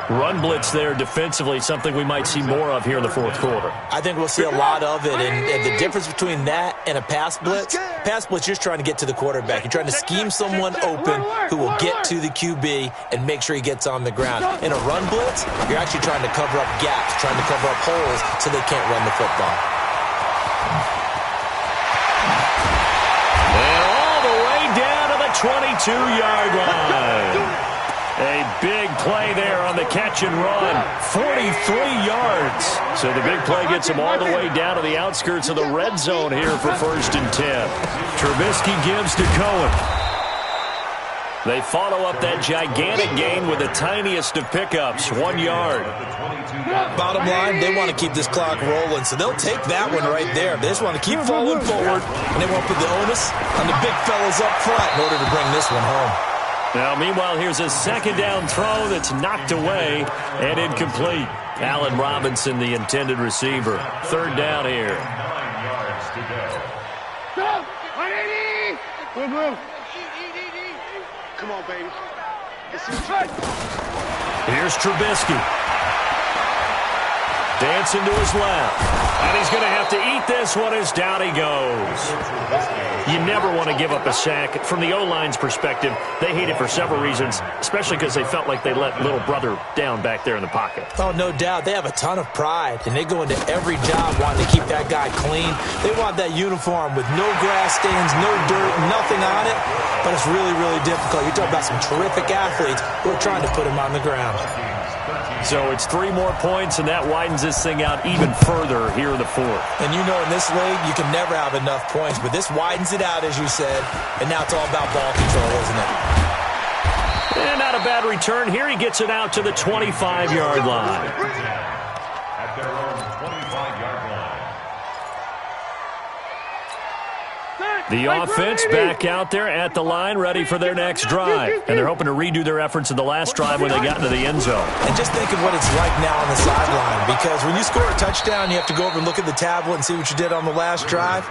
Run blitz there defensively, something we might see more of here in the fourth quarter. I think we'll see a lot of it, and the difference between that and a pass blitz, you're just trying to get to the quarterback. You're trying to scheme someone open who will get to the QB and make sure he gets on the ground. In a run blitz, you're actually trying to cover up gaps, trying to cover up holes so they can't run the football. And all the way down to the 22-yard line. A big play there on the catch and run. 43 yards. So the big play gets him all the way down to the outskirts of the red zone here for 1st and 10. Trubisky gives to Cohen. They follow up that gigantic gain with the tiniest of pickups, 1 yard. Bottom line, they want to keep this clock rolling, so they'll take that one right there. They just want to keep falling forward, and they won't put the onus on the big fellas up front in order to bring this one home. Now, meanwhile, here's a second down throw that's knocked away and incomplete. Allen Robinson, the intended receiver. 3rd down here. 9 yards to go. Come on, baby. Here's Trubisky. Dancing to his left. And he's going to have to eat this one as down he goes. You never want to give up a sack. From the O-line's perspective, they hate it for several reasons, especially because they felt like they let little brother down back there in the pocket. Oh, no doubt. They have a ton of pride, and they go into every job wanting to keep that guy clean. They want that uniform with no grass stains, no dirt, nothing on it, but it's really, really difficult. You're talking about some terrific athletes who are trying to put him on the ground. So it's 3 more points, and that widens this thing out even further here in the 4th. And you know in this league, you can never have enough points, but this widens it out, as you said, and now it's all about ball control, isn't it? And not a bad return here. He gets it out to the 25-yard line. At their own 25-yard line. The offense back out there at the line, ready for their next drive. And they're hoping to redo their efforts in the last drive when they got into the end zone. And just think of what it's like now on the sideline, because when you score a touchdown, you have to go over and look at the tablet and see what you did on the last drive.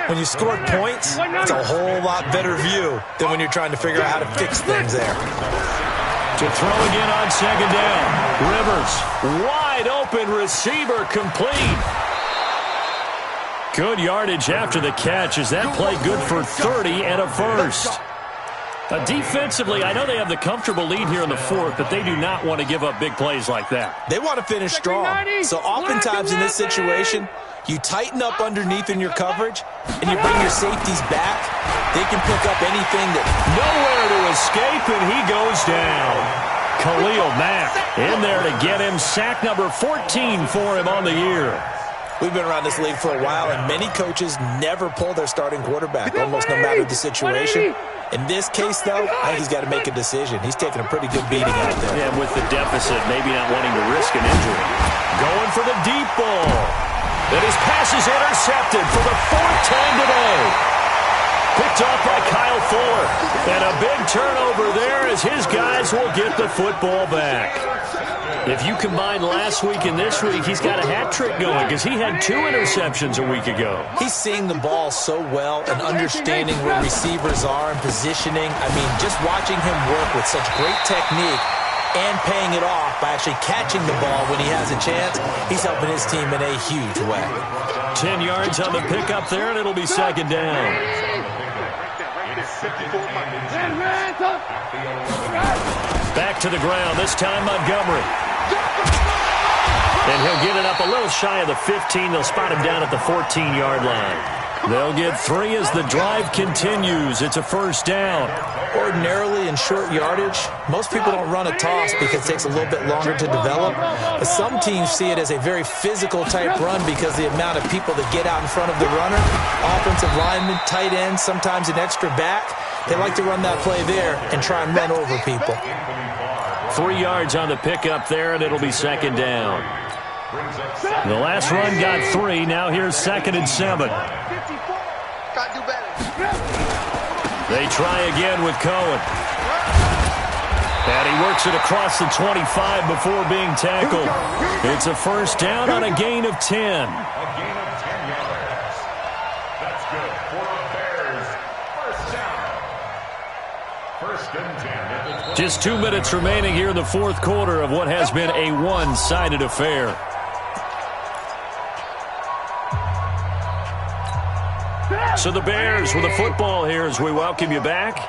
When you scored points, it's a whole lot better view than when you're trying to figure out how to fix things there. To throw again on 2nd down. Rivers, wide open receiver, complete. Good yardage after the catch. Is that play good for 30 and a first? Defensively, I know they have the comfortable lead here in the 4th, but they do not want to give up big plays like that. They want to finish strong. So oftentimes in this situation, you tighten up underneath in your coverage, and you bring your safeties back. They can pick up anything that... Nowhere to escape, and he goes down. Khalil Mack in there to get him. Sack number 14 for him on the year. We've been around this league for a while, and many coaches never pull their starting quarterback, almost no matter the situation. In this case, though, I think he's got to make a decision. He's taking a pretty good beating out there. Yeah, with the deficit, maybe not wanting to risk an injury. Going for the deep ball. And his pass is intercepted for the 4th time today. Picked off by Kyle Fuller. And a big turnover there as his guys will get the football back. If you combine last week and this week, he's got a hat trick going because he had 2 interceptions a week ago. He's seeing the ball so well and understanding where receivers are and positioning. I mean, just watching him work with such great technique and paying it off by actually catching the ball when he has a chance, he's helping his team in a huge way. 10 yards on the pickup there, and it'll be 2nd down. Back to the ground, this time Montgomery. And he'll get it up a little shy of the 15. They'll spot him down at the 14-yard line. They'll get 3 as the drive continues. It's a 1st down. Ordinarily in short yardage, most people don't run a toss because it takes a little bit longer to develop. But some teams see it as a very physical type run because the amount of people that get out in front of the runner, offensive linemen, tight ends, sometimes an extra back. They like to run that play there and try and run over people. 3 yards on the pickup there, and it'll be 2nd down. The last run got 3. Now here's 2nd and 7. They try again with Cohen. And he works it across the 25 before being tackled. It's a 1st down on a gain of 10. A gain of 10 yards. That's good for the Bears. 1st down. First and 10 at the 20. Just 2 minutes remaining here in the fourth quarter of what has been a one-sided affair. So the Bears with the football here as we welcome you back.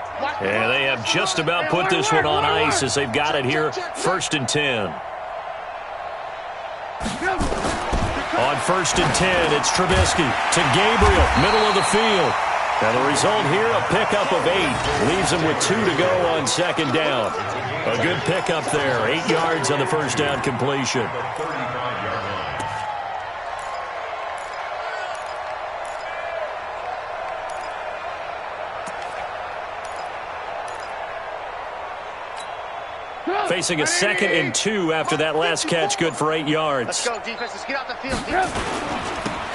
And they have just about put this one on ice as they've got it here, first and 10. On first and 10, it's Trubisky to Gabriel, middle of the field. And the result here, a pickup of 8. Leaves him with 2 to go on second down. A good pickup there, 8 yards on the first down completion. 35-yard line. Facing a 2nd and 2 after that last catch, good for 8 yards. Let's go, defense. Let's get out the field, defense.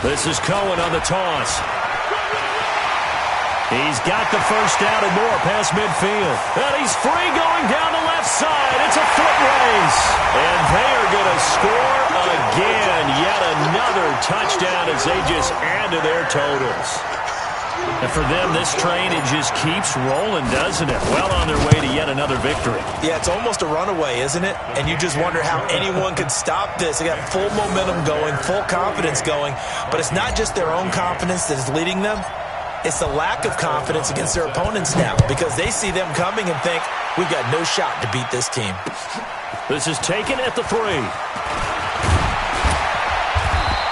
This is Cohen on the toss. He's got the first down and more past midfield. And he's free going down the left side. It's a foot race. And they are going to score again. Yet another touchdown as they just add to their totals. And for them, this train, it just keeps rolling, doesn't it? Well on their way to yet another victory. Yeah, it's almost a runaway, isn't it? And you just wonder how anyone could stop this. They got full momentum going, full confidence going. But it's not just their own confidence that is leading them. It's the lack of confidence against their opponents now because they see them coming and think, we've got no shot to beat this team. This is taken at the 3.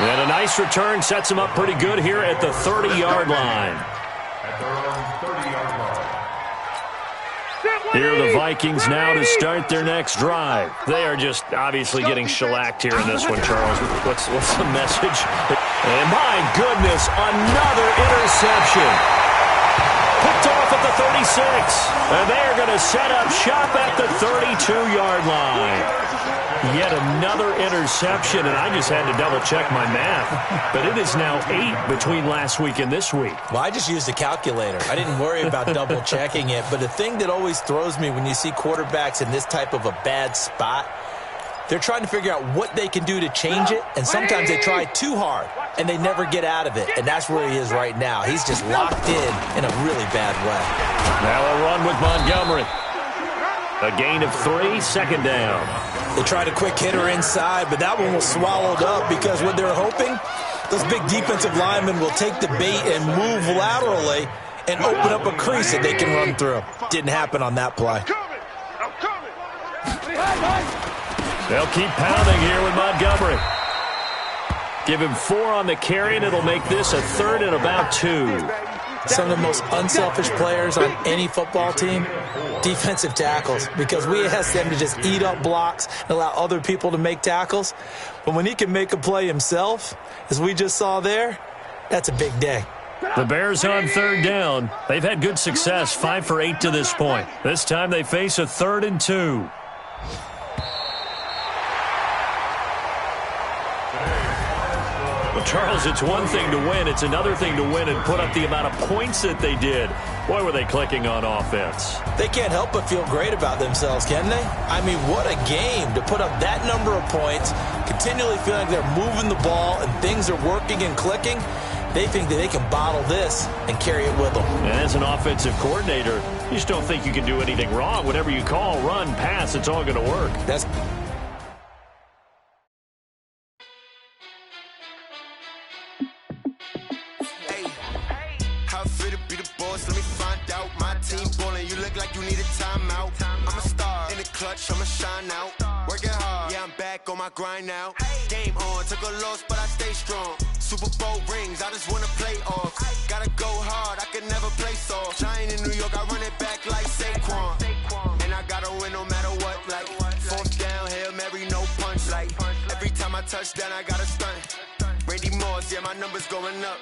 And a nice return sets him up pretty good here at the 30-yard line. At their own 30-yard line. Here are the Vikings now to start their next drive. They are just obviously getting shellacked here in this one, Charles. What's the message? And my goodness, another interception. Picked off at the 36. And they are going to set up shop at the 32-yard line. Yet another interception, and I just had to double-check my math. But it is now 8 between last week and this week. Well, I just used a calculator. I didn't worry about double-checking it. But the thing that always throws me when you see quarterbacks in this type of a bad spot, they're trying to figure out what they can do to change it, and sometimes they try too hard, and they never get out of it. And that's where he is right now. He's just locked in a really bad way. Now a run with Montgomery. A gain of 3, second down. They tried a quick hitter inside, but that one was swallowed up because what they're hoping, those big defensive linemen will take the bait and move laterally and open up a crease that they can run through. Didn't happen on that play. They'll keep pounding here with Montgomery. Give him 4 on the carry, and it'll make this a 3rd and about 2. Some of the most unselfish players on any football team, defensive tackles, because we ask them to just eat up blocks and allow other people to make tackles. But when he can make a play himself, as we just saw there, that's a big day. The Bears on 3rd down. They've had good success, 5 for 8 to this point. This time they face a 3rd and 2. Well, Charles, it's one thing to win. It's another thing to win and put up the amount of points that they did. Boy, were they clicking on offense. They can't help but feel great about themselves, can they? I mean, what a game to put up that number of points, continually feeling like they're moving the ball and things are working and clicking. They think that they can bottle this and carry it with them. And as an offensive coordinator, you just don't think you can do anything wrong. Whatever you call, run, pass, it's all going to work. That's I'ma shine out, working hard, yeah, I'm back on my grind now. Game on, took a loss, but I stay strong. Super Bowl rings, I just wanna play off. Gotta go hard, I can never play soft. Giant in New York, I run it back like Saquon. And I gotta win no matter what, like 4th down, Hail Mary, no punch. Like every time I touch down, I gotta stunt. Randy Moss, yeah, my numbers going up.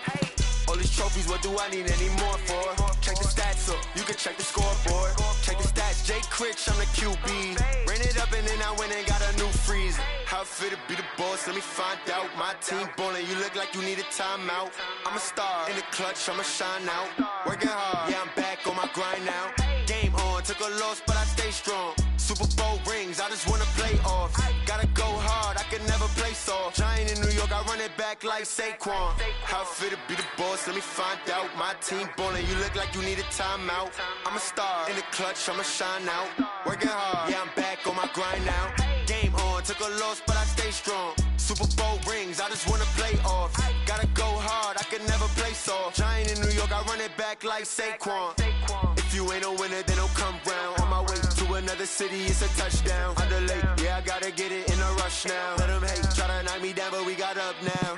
All these trophies, what do I need any more for? Check the stats up, you can check the scoreboard. Check the stats, Jay Critch, I'm the QB. Ran it up and then I went and got a new freeze. How it feel to be the boss, let me find out. My team ballin', you look like you need a timeout. I'm a star, in the clutch, I'ma shine out. Working hard, yeah, I'm back on my grind now. Game on, took a loss, but I stay strong. Super Bowl rings, I just wanna play off. Gotta go hard, I can never play soft. Giant in New York, I run it back like Saquon. How it feel to be the boss, boss, let me find out. My team ballin', you look like you need a timeout. I'm a star, in the clutch, I'ma shine out. Working hard, yeah, I'm back on my grind now. Game on, took a loss, but I stay strong. Super Bowl rings, I just wanna play off. Gotta go hard, I can never play soft. Giant in New York, I run it back like Saquon. If you ain't a winner, then don't come round. On my way to another city, it's a touchdown. Underlay, yeah, I gotta get it in a rush now. Let them hate, try to knock me down, but we got up now.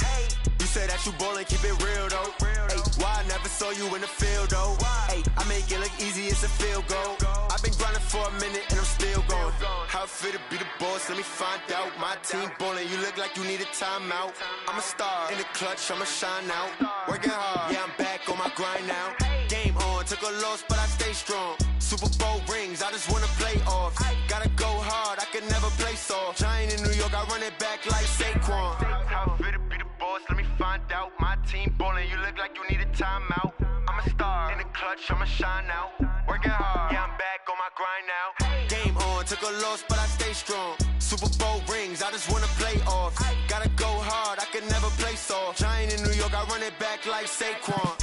You say that you ballin', keep it real though. Ay, why I never saw you in the field though? Ay, I make it look easy, it's a field goal. I've been grinding for a minute and I'm still going. How it feel to be the boss, let me find out. My team ballin', you look like you need a timeout. I'm a star, in the clutch, I'ma shine out. Working hard, yeah, I'm back on my grind now. Game on, took a loss, but I stay strong. Super Bowl rings, I just wanna play off. Gotta go hard, I can never play soft. Giant in New York, I run it back like Saquon. How it feel to be the boss, let me find out. My team ballin', you look like you need a timeout. I'm a star, in the clutch, I'ma shine out. Working hard, yeah, I'm back on my grind now. Game on, took a loss, but I stay strong. Super Bowl rings, I just wanna play off. Gotta go hard, I can never play soft. Giant in New York, I run it back like Saquon.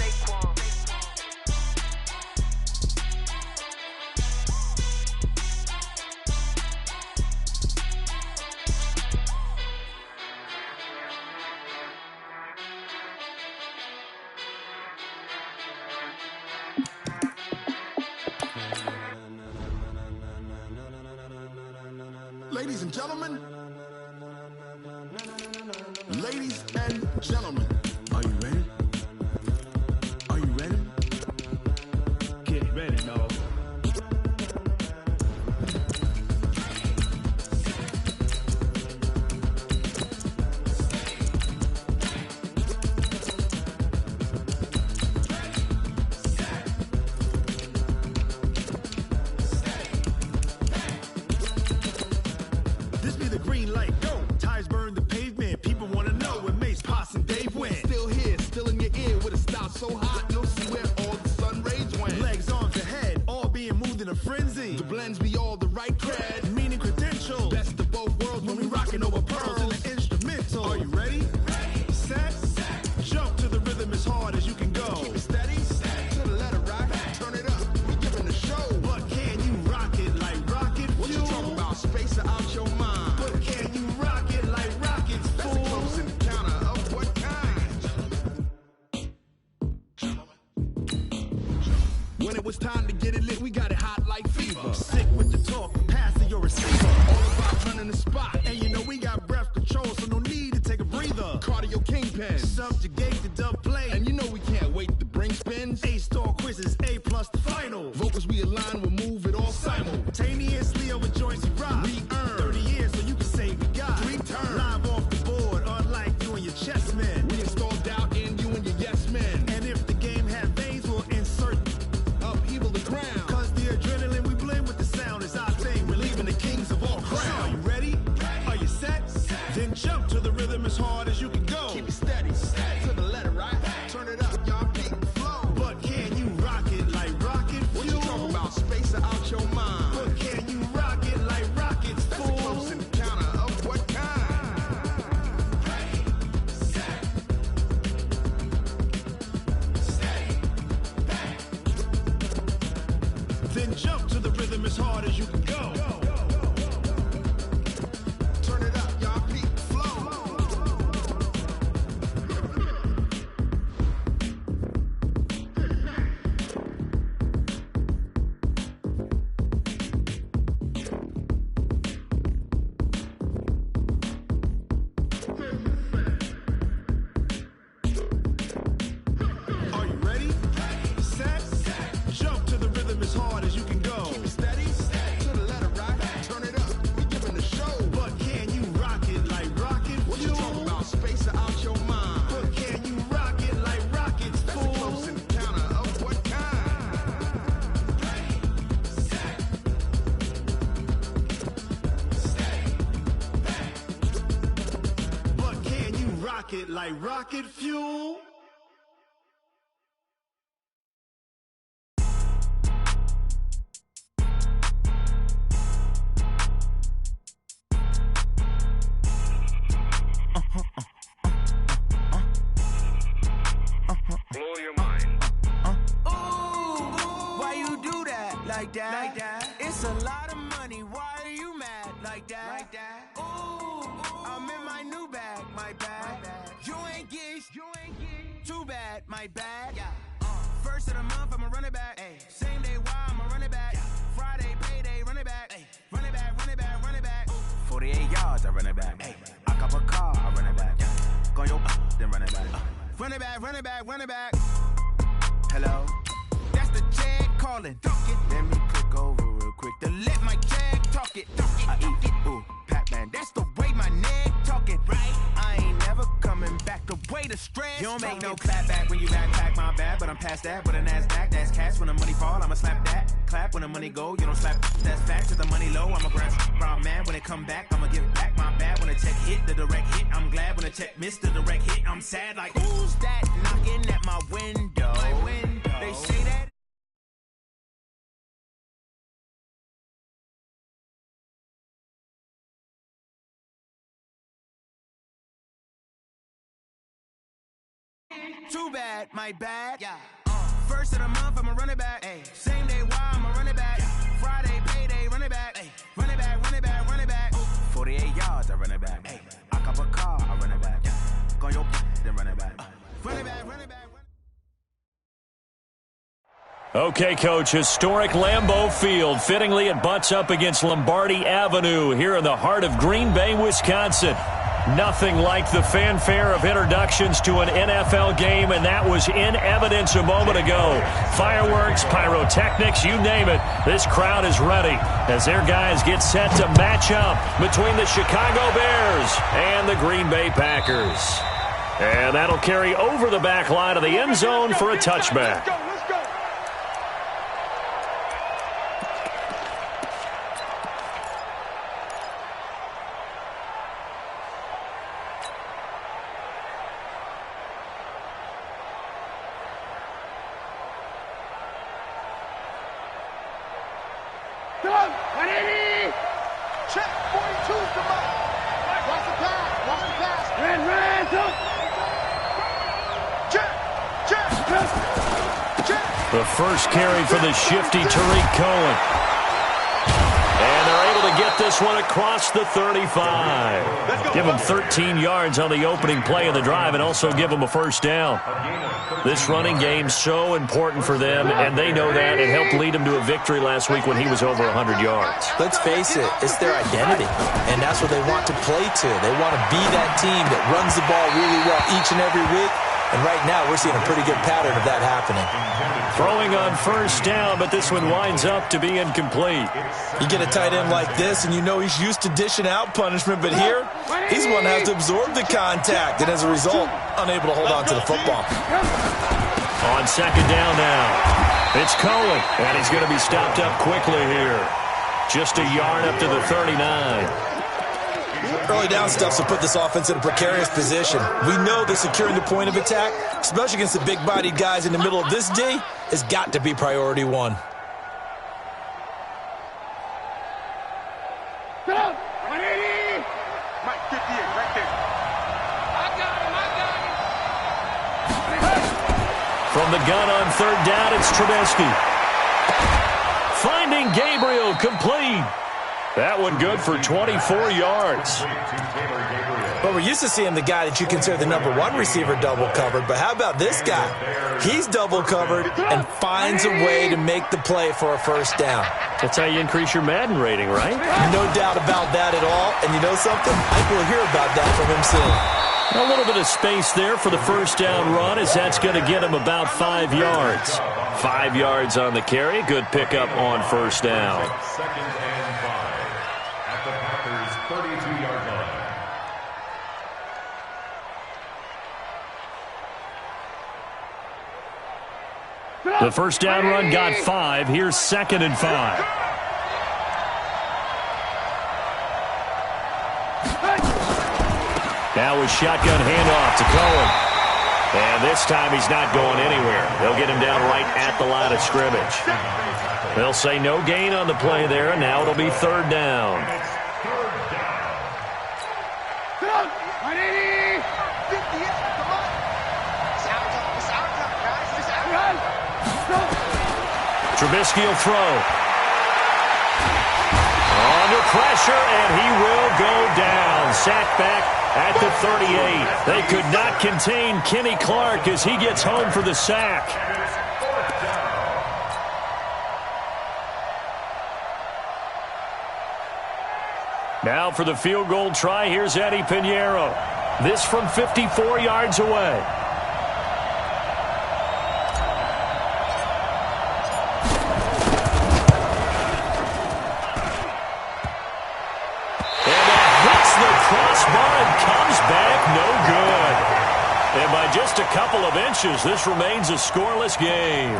Ladies and gentlemen, ladies and gentlemen, are you ready? Are you ready? Get ready, dog. This be the green light, go. Tires burn the pavement. People wanna know when Mace, Poss, and Dave went. Still here, still in your ear with a style so hot, no see where all the sun rays went. Legs, arms, and head, all being moved in a frenzy. The blends be all the right cred, meaning credentials. Best of both worlds when we rockin' over pearls in the instrumental. Are you ready? Set, jump to the rhythm as hard as you can go. Keep it steady, to the letter right. Turn it up, we giving the show. But can you rock it like rocket fuel? What you talking about? Space out your mind. But can you rock it like rockets, fool? That's a close encounter of what kind? When it was time to get it lit, we got it hot like fever. Sick with the talk, pass to your receiver. All about running the spot. And you know we got breath control, so no need to take a breather. Cardio kingpin, subjugate the dub play. And you know we can't wait to bring spins. A-star quizzes, A+ the final. Vocals we align, we'll move it all simultaneously over joints we rock. We earn 30 years, so you can say we got 3 turns. Live off the board, unlike you and your chess men. We install doubt in you and your yes men. And if the game had veins, we'll insert upheaval the ground. Cause the adrenaline we blend with the sound is our thing. We're leaving the kings of all crowns. So are you ready? Are you set? Then jump to the rhythm as hard as you can go. Keep it steady, to the letter right. Turn it up, y'all peak flow. But can you rock it like rocket fuel? What you talking about? Space out your mind. But can you rock it like rockets, fool? That's a close encounter of what kind? Then jump to the rhythm as hard as you can go. Turn it up, y'all peak flow. Are you ready? Set, jump to the rhythm as hard as you can go. Keep it steady, to the letter right. Turn it up, we giving the show. But can you rock it like rocket fuel? What you talking about? Space out your mind. But can you rock it like rockets, fool? That's a close encounter of what kind? But can you rock it like rocket fuel? Glory like that. It's a lot of money, why are you mad like that? Ooh, I'm in my new bag, my bag. You ain't get too bad, my bag. First of the month, I'ma run it back. Same day, why I'ma run it back. Friday, payday, run it back. Run it back, run it back, run it back. 48 yards, I run it back. I cop a car, I run it back. Go your then run it back. Run it back, run it back, run it back. Hello? That's the jag calling. Let me click over real quick to let my jag talk it. I eat it, ooh, Pac-Man. That's the way my neck talking, right? I ain't never coming back. The way the stress. You don't make no clap back when you backpack my bad, but I'm past that with a NASDAQ. That's cash when the money fall. I'ma slap that. Clap when the money go. You don't slap. That's fact. To the money low, I'ma grab brown man when it come back. I'ma give back my bad when the check hit the direct hit. I'm glad when the check missed the direct hit. I'm sad like who's that knocking at my window? They say that. Too bad, my bad. First of the month, I'ma run it back. Same day, why I'ma run it back. Friday, payday, run it back. Run it back, run it back, run it back. 48 yards, I run it back. I cop a car, I run it back. Go your then run it back. Run it back, run it back. Okay, Coach, historic Lambeau Field. Fittingly, it butts up against Lombardi Avenue here in the heart of Green Bay, Wisconsin. Nothing like the fanfare of introductions to an NFL game, and that was in evidence a moment ago. Fireworks, pyrotechnics, you name it. This crowd is ready as their guys get set to match up between the Chicago Bears and the Green Bay Packers. And that'll carry over the back line of the end zone for a touchback. Check, 42's the mark. Watch the pass. Check. The first carry for the shifty Tariq Cohen. And they're able to get this one across the 35. Give them 13 yards on the opening play of the drive and also give them a first down. This running game's so important for them, and they know that. It helped lead them to a victory last week when he was over 100 yards. Let's face it, it's their identity, and that's what they want to play to. They want to be that team that runs the ball really well each and every week, and right now we're seeing a pretty good pattern of that happening. Throwing on first down, but this one winds up to be incomplete. You get a tight end like this, and you know he's used to dishing out punishment, but here, he's one that has to absorb the contact, and as a result, unable to hold on to the football. On second down now, it's Cohen, and he's going to be stopped up quickly here. Just a yard up to the 39. Early down stuff to put this offense in a precarious position. We know that securing the point of attack, especially against the big-bodied guys in the middle of this D, has got to be priority one. Mike 58 right there. I got him. From the gun on third down, it's Trubisky. Finding Gabriel, complete. That one good for 24 yards. Well, we're used to seeing the guy that you consider the number one receiver double covered, but how about this guy? He's double covered and finds a way to make the play for a first down. That's how you increase your Madden rating, right? No doubt about that at all. And you know something? I think we'll hear about that from him soon. A little bit of space there for the first down run, as that's going to get him about 5 yards. 5 yards on the carry. Good pickup on first down. Second and 5 at the Packers' 32-yard line. The first down run got 5. Here's second and 5. Now a shotgun handoff to Cohen. And this time he's not going anywhere. They'll get him down right at the line of scrimmage. They'll say no gain on the play there, and now it'll be third down. Trubisky will throw. under pressure, and he will go down. Sacked back at the 38. They could not contain Kenny Clark as he gets home for the sack. Now for the field goal try, here's Eddie Pinheiro. This from 54 yards away. Crossbar and comes back no good. And by just a couple of inches, this remains a scoreless game.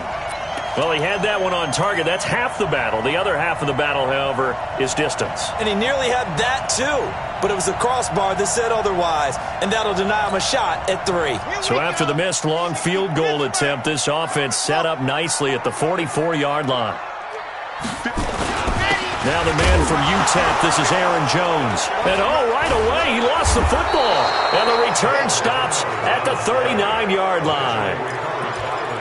Well, he had that one on target. That's half the battle. The other half of the battle, however, is distance. And he nearly had that, too. But it was the crossbar that said otherwise, and that'll deny him a shot at 3. So after the missed long field goal attempt, this offense set up nicely at the 44-yard line. Now the man from UTEP, this is Aaron Jones. And right away, he lost the football. And the return stops at the 39-yard line.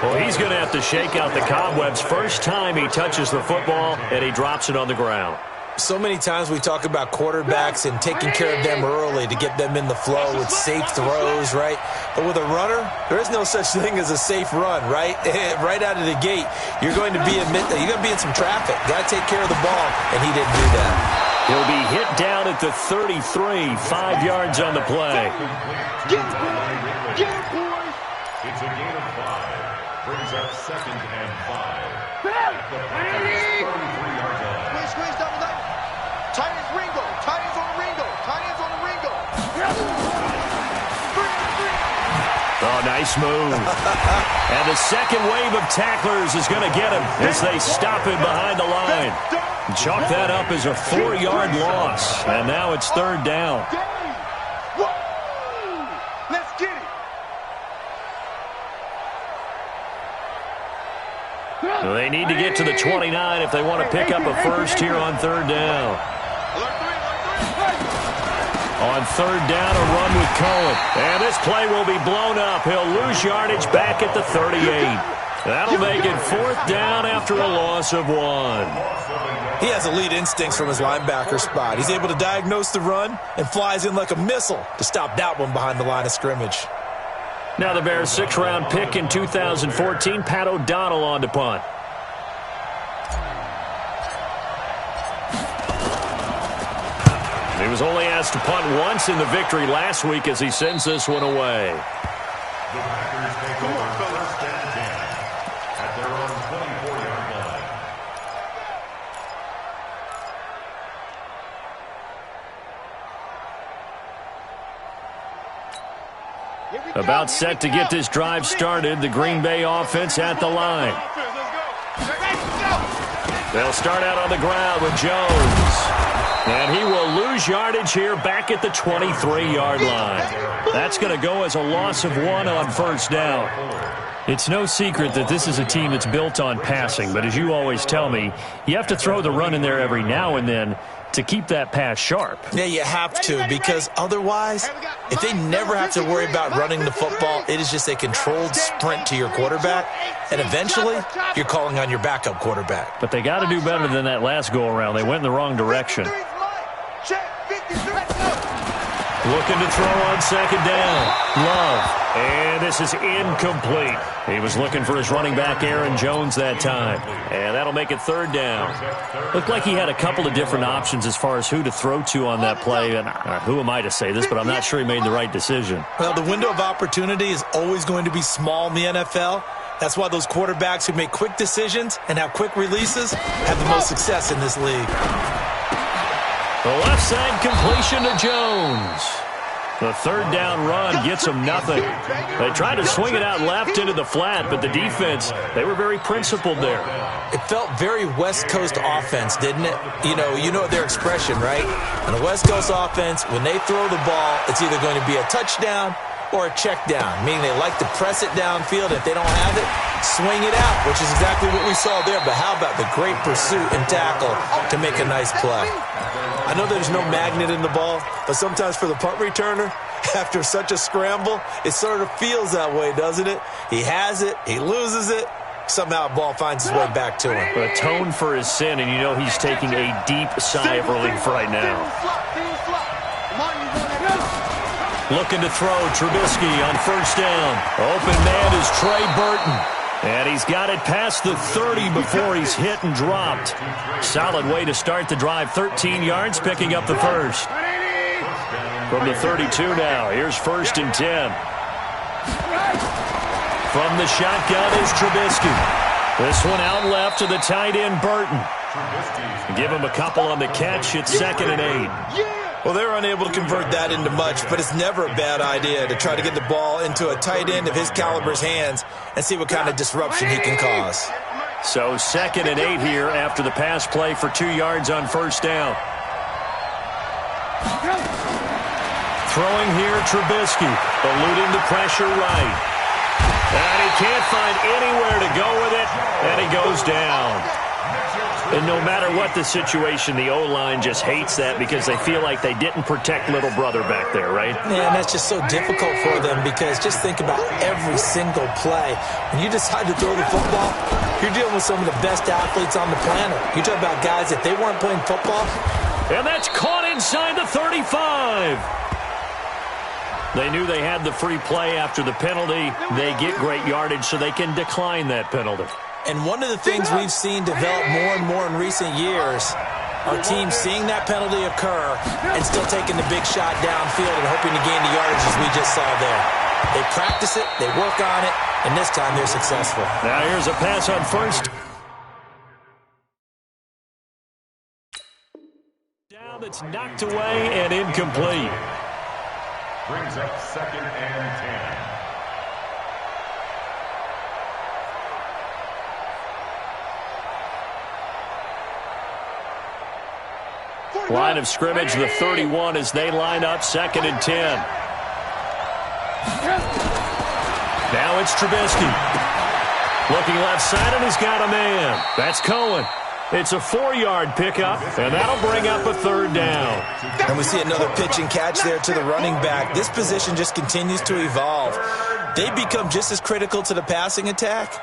Well, he's going to have to shake out the cobwebs first time he touches the football, and he drops it on the ground. So many times we talk about quarterbacks and taking care of them early to get them in the flow with safe throws, right? But with a runner, there is no such thing as a safe run, right? Right out of the gate, you're going to be in some traffic. Got to take care of the ball, and he didn't do that. He'll be hit down at the 33, 5 yards on the play. It's a gain of 5. Brings up 2nd and 5. Squeeze down the line. Tight ends Ringo. Tight ends on the Ringo. Tight ends on the Ringo. Oh, nice move. And the second wave of tacklers is going to get him as they stop him behind the line. Chalk that up as a 4-yard loss. And now it's 3rd down. Let's get it. So they need to get to the 29 if they want to pick up a first here on 3rd down. On 3rd down, a run with Cohen. And this play will be blown up. He'll lose yardage back at the 38. That'll make it 4th down after a loss of 1. He has elite instincts from his linebacker spot. He's able to diagnose the run and flies in like a missile to stop that one behind the line of scrimmage. Now the Bears' 6th-round pick in 2014, Pat O'Donnell on to punt. He was only asked to punt once in the victory last week as he sends this one away. The Packers take over 1st and 10 at their own 24-yard line. About set to get this drive started, the Green Bay offense at the line. They'll start out on the ground with Jones. And he will lose yardage here back at the 23-yard line. That's going to go as a loss of 1 on 1st down. It's no secret that this is a team that's built on passing, but as you always tell me, you have to throw the run in there every now and then to keep that pass sharp. Yeah, you have to, because otherwise, if they never have to worry about running the football, it is just a controlled sprint to your quarterback, and eventually, you're calling on your backup quarterback. But they got to do better than that last go-around. They went in the wrong direction. Looking to throw on 2nd down. Love. And this is incomplete. He was looking for his running back, Aaron Jones, that time. And that'll make it 3rd down. Looked like he had a couple of different options as far as who to throw to on that play. And who am I to say this, but I'm not sure he made the right decision. Well, the window of opportunity is always going to be small in the NFL. That's why those quarterbacks who make quick decisions and have quick releases have the most success in this league. The left side completion to Jones. The 3rd down run gets them nothing. They tried to swing it out left into the flat, but the defense, they were very principled there. It felt very West Coast offense, didn't it? You know their expression, right? On the West Coast offense, when they throw the ball, it's either going to be a touchdown or a check down, meaning they like to press it downfield. If they don't have it, swing it out, which is exactly what we saw there. But how about the great pursuit and tackle to make a nice play? I know there's no magnet in the ball, but sometimes for the punt returner, after such a scramble, it sort of feels that way, doesn't it? He has it, he loses it, somehow a ball finds its way back to him. Atone for his sin, and you know he's taking a deep sigh of relief right now. Looking to throw, Trubisky on first down. Open man is Trey Burton. And he's got it past the 30 before he's hit and dropped. Solid way to start the drive. 13 yards, picking up the first. From the 32 now, here's 1st and 10. From the shotgun is Trubisky. This one out left to the tight end, Burton. Give him a couple on the catch. It's 2nd and 8. Well, they're unable to convert that into much, but it's never a bad idea to try to get the ball into a tight end of his caliber's hands and see what kind of disruption he can cause. So 2nd and 8 here after the pass play for 2 yards on first down. Throwing here, Trubisky, eluding the pressure right. And he can't find anywhere to go with it, and he goes down. And no matter what the situation, the O-line just hates that because they feel like they didn't protect little brother back there, right? Yeah, and that's just so difficult for them because just think about every single play. When you decide to throw the football, you're dealing with some of the best athletes on the planet. You talk about guys, if they weren't playing football. And that's caught inside the 35. They knew they had the free play after the penalty. They get great yardage so they can decline that penalty. And one of the things we've seen develop more and more in recent years are teams seeing that penalty occur and still taking the big shot downfield and hoping to gain the yardage as we just saw there. They practice it, they work on it, and this time they're successful. Now here's a pass on first. Down, that's knocked away and incomplete. Brings up 2nd and 10. Line of scrimmage, the 31 as they line up, 2nd and 10. Now it's Trubisky. Looking left side, and he's got a man. That's Cohen. It's a 4-yard pickup, and that'll bring up a 3rd down. And we see another pitch and catch there to the running back. This position just continues to evolve. They become just as critical to the passing attack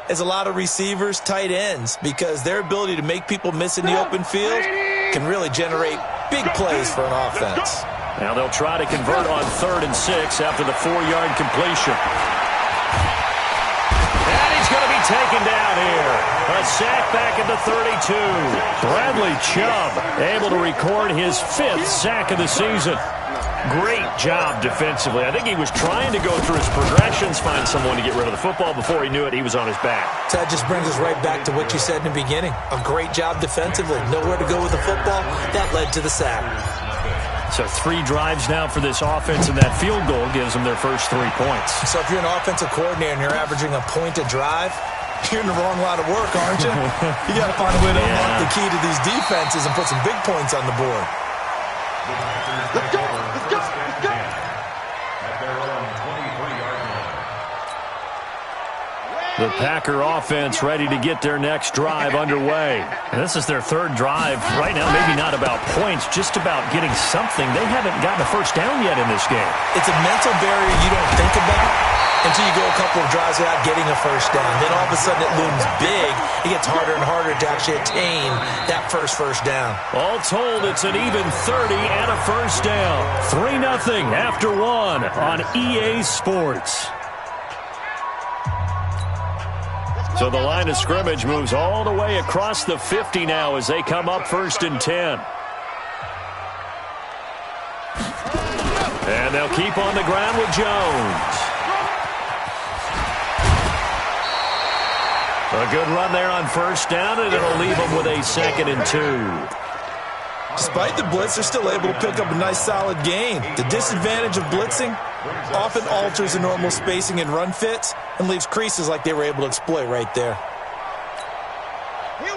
as a lot of receivers, tight ends, because their ability to make people miss in the open field can really generate big plays for an offense. Now they'll try to convert on 3rd and 6 after the 4-yard completion. And he's going to be taken down here. A sack back at the 32. Bradley Chubb able to record his 5th sack of the season. Great job defensively. I think he was trying to go through his progressions, find someone to get rid of the football. Before he knew it, he was on his back. So that just brings us right back to what you said in the beginning. A great job defensively. Nowhere to go with the football. That led to the sack. So 3 drives now for this offense, and that field goal gives them their first 3 points. So if you're an offensive coordinator and you're averaging a point a drive, you're in the wrong line of work, aren't you? You got to find a way to unlock the key to these defenses and put some big points on the board. Let's go! Let's go! Let's go! At their own 23-yard line. The Packer offense ready to get their next drive underway. And this is their 3rd drive. Right now, maybe not about points, just about getting something. They haven't gotten a first down yet in this game. It's a mental barrier you don't think about until you go a couple of drives without getting a first down. Then all of a sudden it looms big. It gets harder and harder to actually attain that first down. All told, it's an even 30 and a first down. 3-0 after 1 on EA Sports. So the line of scrimmage moves all the way across the 50 now as they come up 1st and 10. And they'll keep on the ground with Jones. A good run there on first down, and it'll leave them with a 2nd and 2. Despite the blitz, they're still able to pick up a nice solid gain. The disadvantage of blitzing often alters the normal spacing and run fits and leaves creases like they were able to exploit right there.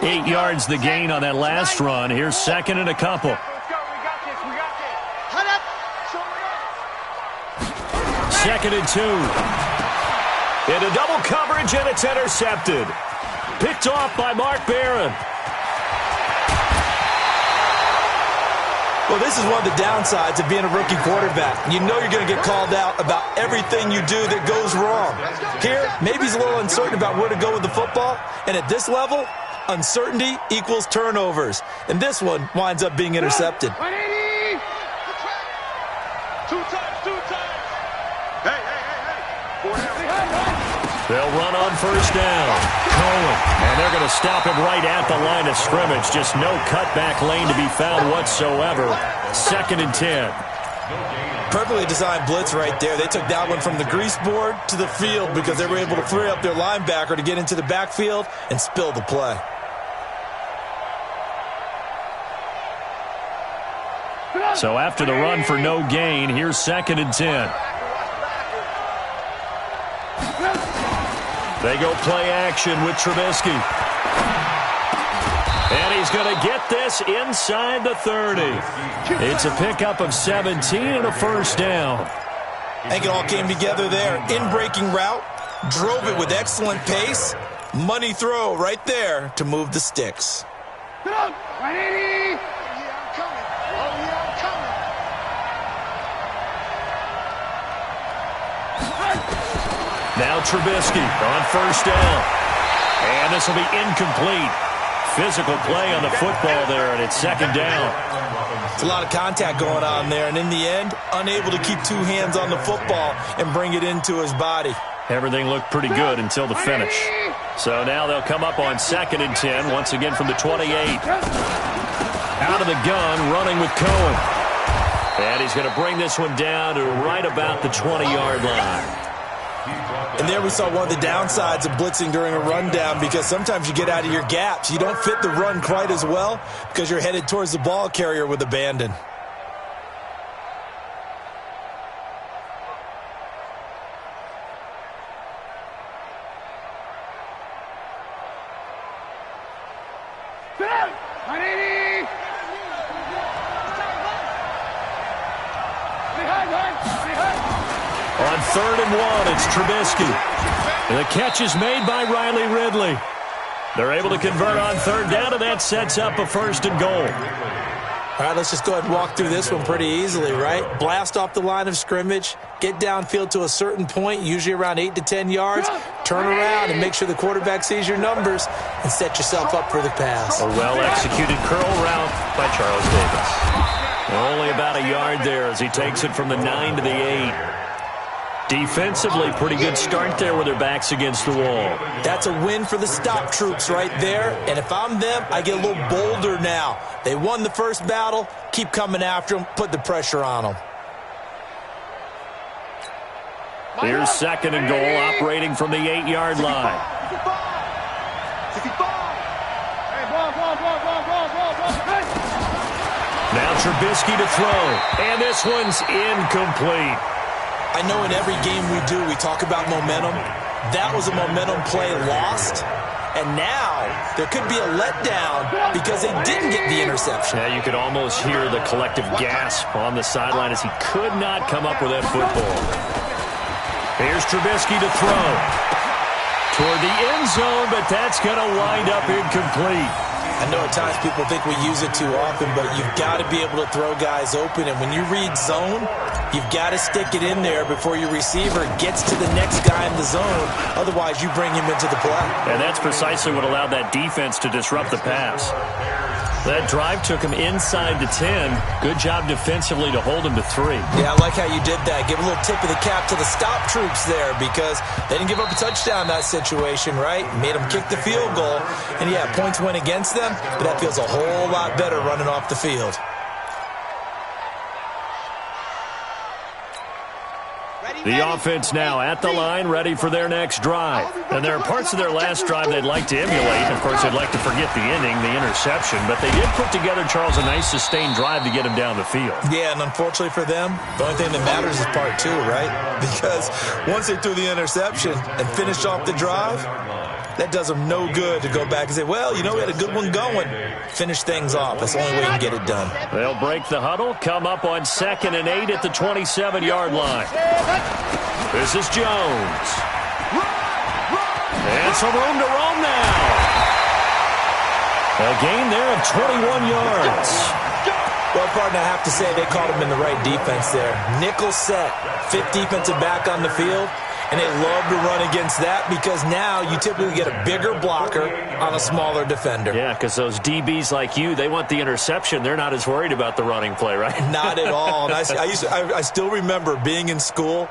8 yards the gain on that last run. Here's 2nd and a couple. Let's go. We got this. We got this. Hut up. Show it up. 2nd and 2. Into double coverage, and it's intercepted. Picked off by Mark Barron. Well, this is one of the downsides of being a rookie quarterback. You know you're going to get called out about everything you do that goes wrong. Here, maybe he's a little uncertain about where to go with the football, and at this level, uncertainty equals turnovers. And this one winds up being intercepted. 180! Two times. Hey. 4 down. They'll run on first down. Cohen. And they're going to stop him right at the line of scrimmage. Just no cutback lane to be found whatsoever. 2nd and 10. Perfectly designed blitz right there. They took that one from the grease board to the field because they were able to free up their linebacker to get into the backfield and spill the play. So after the run for no gain, here's 2nd and 10. They go play action with Trubisky. And he's going to get this inside the 30. It's a pickup of 17 and a first down. I think it all came together there. In-breaking route, drove it with excellent pace. Money throw right there to move the sticks. 180! Now Trubisky on first down. And this will be incomplete. Physical play on the football there, and it's 2nd down. It's a lot of contact going on there, and in the end, unable to keep 2 hands on the football and bring it into his body. Everything looked pretty good until the finish. So now they'll come up on 2nd and 10, once again from the 28. Out of the gun, running with Cohen. And he's going to bring this one down to right about the 20-yard line. And there we saw one of the downsides of blitzing during a rundown, because sometimes you get out of your gaps. You don't fit the run quite as well because you're headed towards the ball carrier with abandon. On 3rd and 1, it's Trubisky. The catch is made by Riley Ridley. They're able to convert on 3rd down, and that sets up a 1st and goal. All right, let's just go ahead and walk through this one pretty easily, right? Blast off the line of scrimmage, get downfield to a certain point, usually around 8 to 10 yards, turn around and make sure the quarterback sees your numbers and set yourself up for the pass. A well-executed curl route by Charles Davis. Only about a yard there as he takes it from the 9 to the 8. Defensively, pretty good start there with their backs against the wall. That's a win for the stop troops right there. And if I'm them, I get a little bolder now. They won the first battle. Keep coming after them. Put the pressure on them. Here's 2nd and goal, operating from the 8-yard line. Now Trubisky to throw. And this one's incomplete. I know in every game we do, we talk about momentum. That was a momentum play lost. And now there could be a letdown because they didn't get the interception. Yeah, you could almost hear the collective gasp on the sideline as he could not come up with that football. Here's Trubisky to throw. Toward the end zone, but that's going to wind up incomplete. I know at times people think we use it too often, but you've got to be able to throw guys open. And when you read zone, you've got to stick it in there before your receiver gets to the next guy in the zone. Otherwise, you bring him into the play. And that's precisely what allowed that defense to disrupt the pass. That drive took him inside the 10. Good job defensively to hold him to 3. Yeah, I like how you did that. Give a little tip of the cap to the stop troops there because they didn't give up a touchdown in that situation, right? Made them kick the field goal. And, yeah, points went against them, but that feels a whole lot better running off the field. The offense now at the line, ready for their next drive. And there are parts of their last drive they'd like to emulate. Of course, they'd like to forget the ending, the interception. But they did put together, Charles, a nice sustained drive to get him down the field. Yeah, and unfortunately for them, the only thing that matters is part 2, right? Because once they threw the interception and finished off the drive, that does them no good to go back and say, well, you know, we had a good one going. Finish things off. That's the only way you can get it done. They'll break the huddle, come up on 2nd and 8 at the 27-yard line. This is Jones. And some room to roam now. A gain there of 21 yards. Well, partner, I have to say they called him in the right defense there. Nickel set, fifth defensive back on the field, and they love to run against that because now you typically get a bigger blocker on a smaller defender. Yeah, because those DBs like you, they want the interception. They're not as worried about the running play, right? Not at all. And I still remember being in school,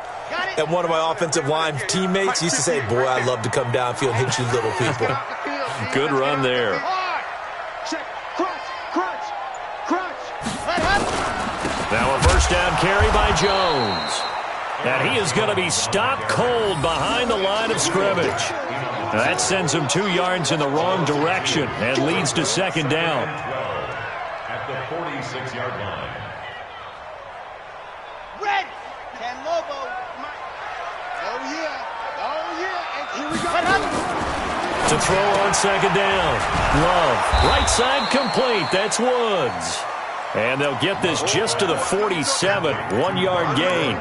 and one of my offensive line teammates used to say, boy, I'd love to come downfield and hit you little people. Good run there. Now a first down carry by Jones. And he is going to be stopped cold behind the line of scrimmage. Now that sends him 2 yards in the wrong direction and leads to second down. At the 46-yard line. Red. Can Lobo. Oh, yeah. Oh, yeah. And here we go. To throw on second down. Love. Right side complete. That's Woods. And they'll get this just to the 47. 1-yard gain.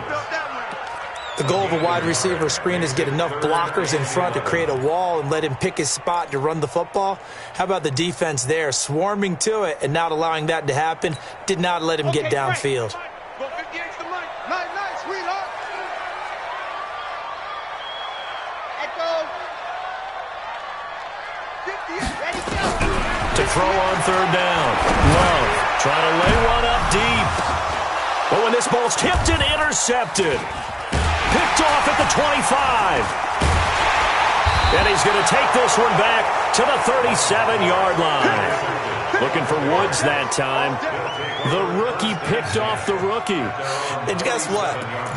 The goal of a wide receiver screen is get enough blockers in front to create a wall and let him pick his spot to run the football. How about the defense there, swarming to it and not allowing that to happen? Did not let him get downfield. To throw on third down. Love trying to lay one up deep. But when this ball's tipped and intercepted. Picked off at the 25. And he's going to take this one back to the 37-yard line. Looking for Woods that time. The rookie picked off the rookie. And guess what?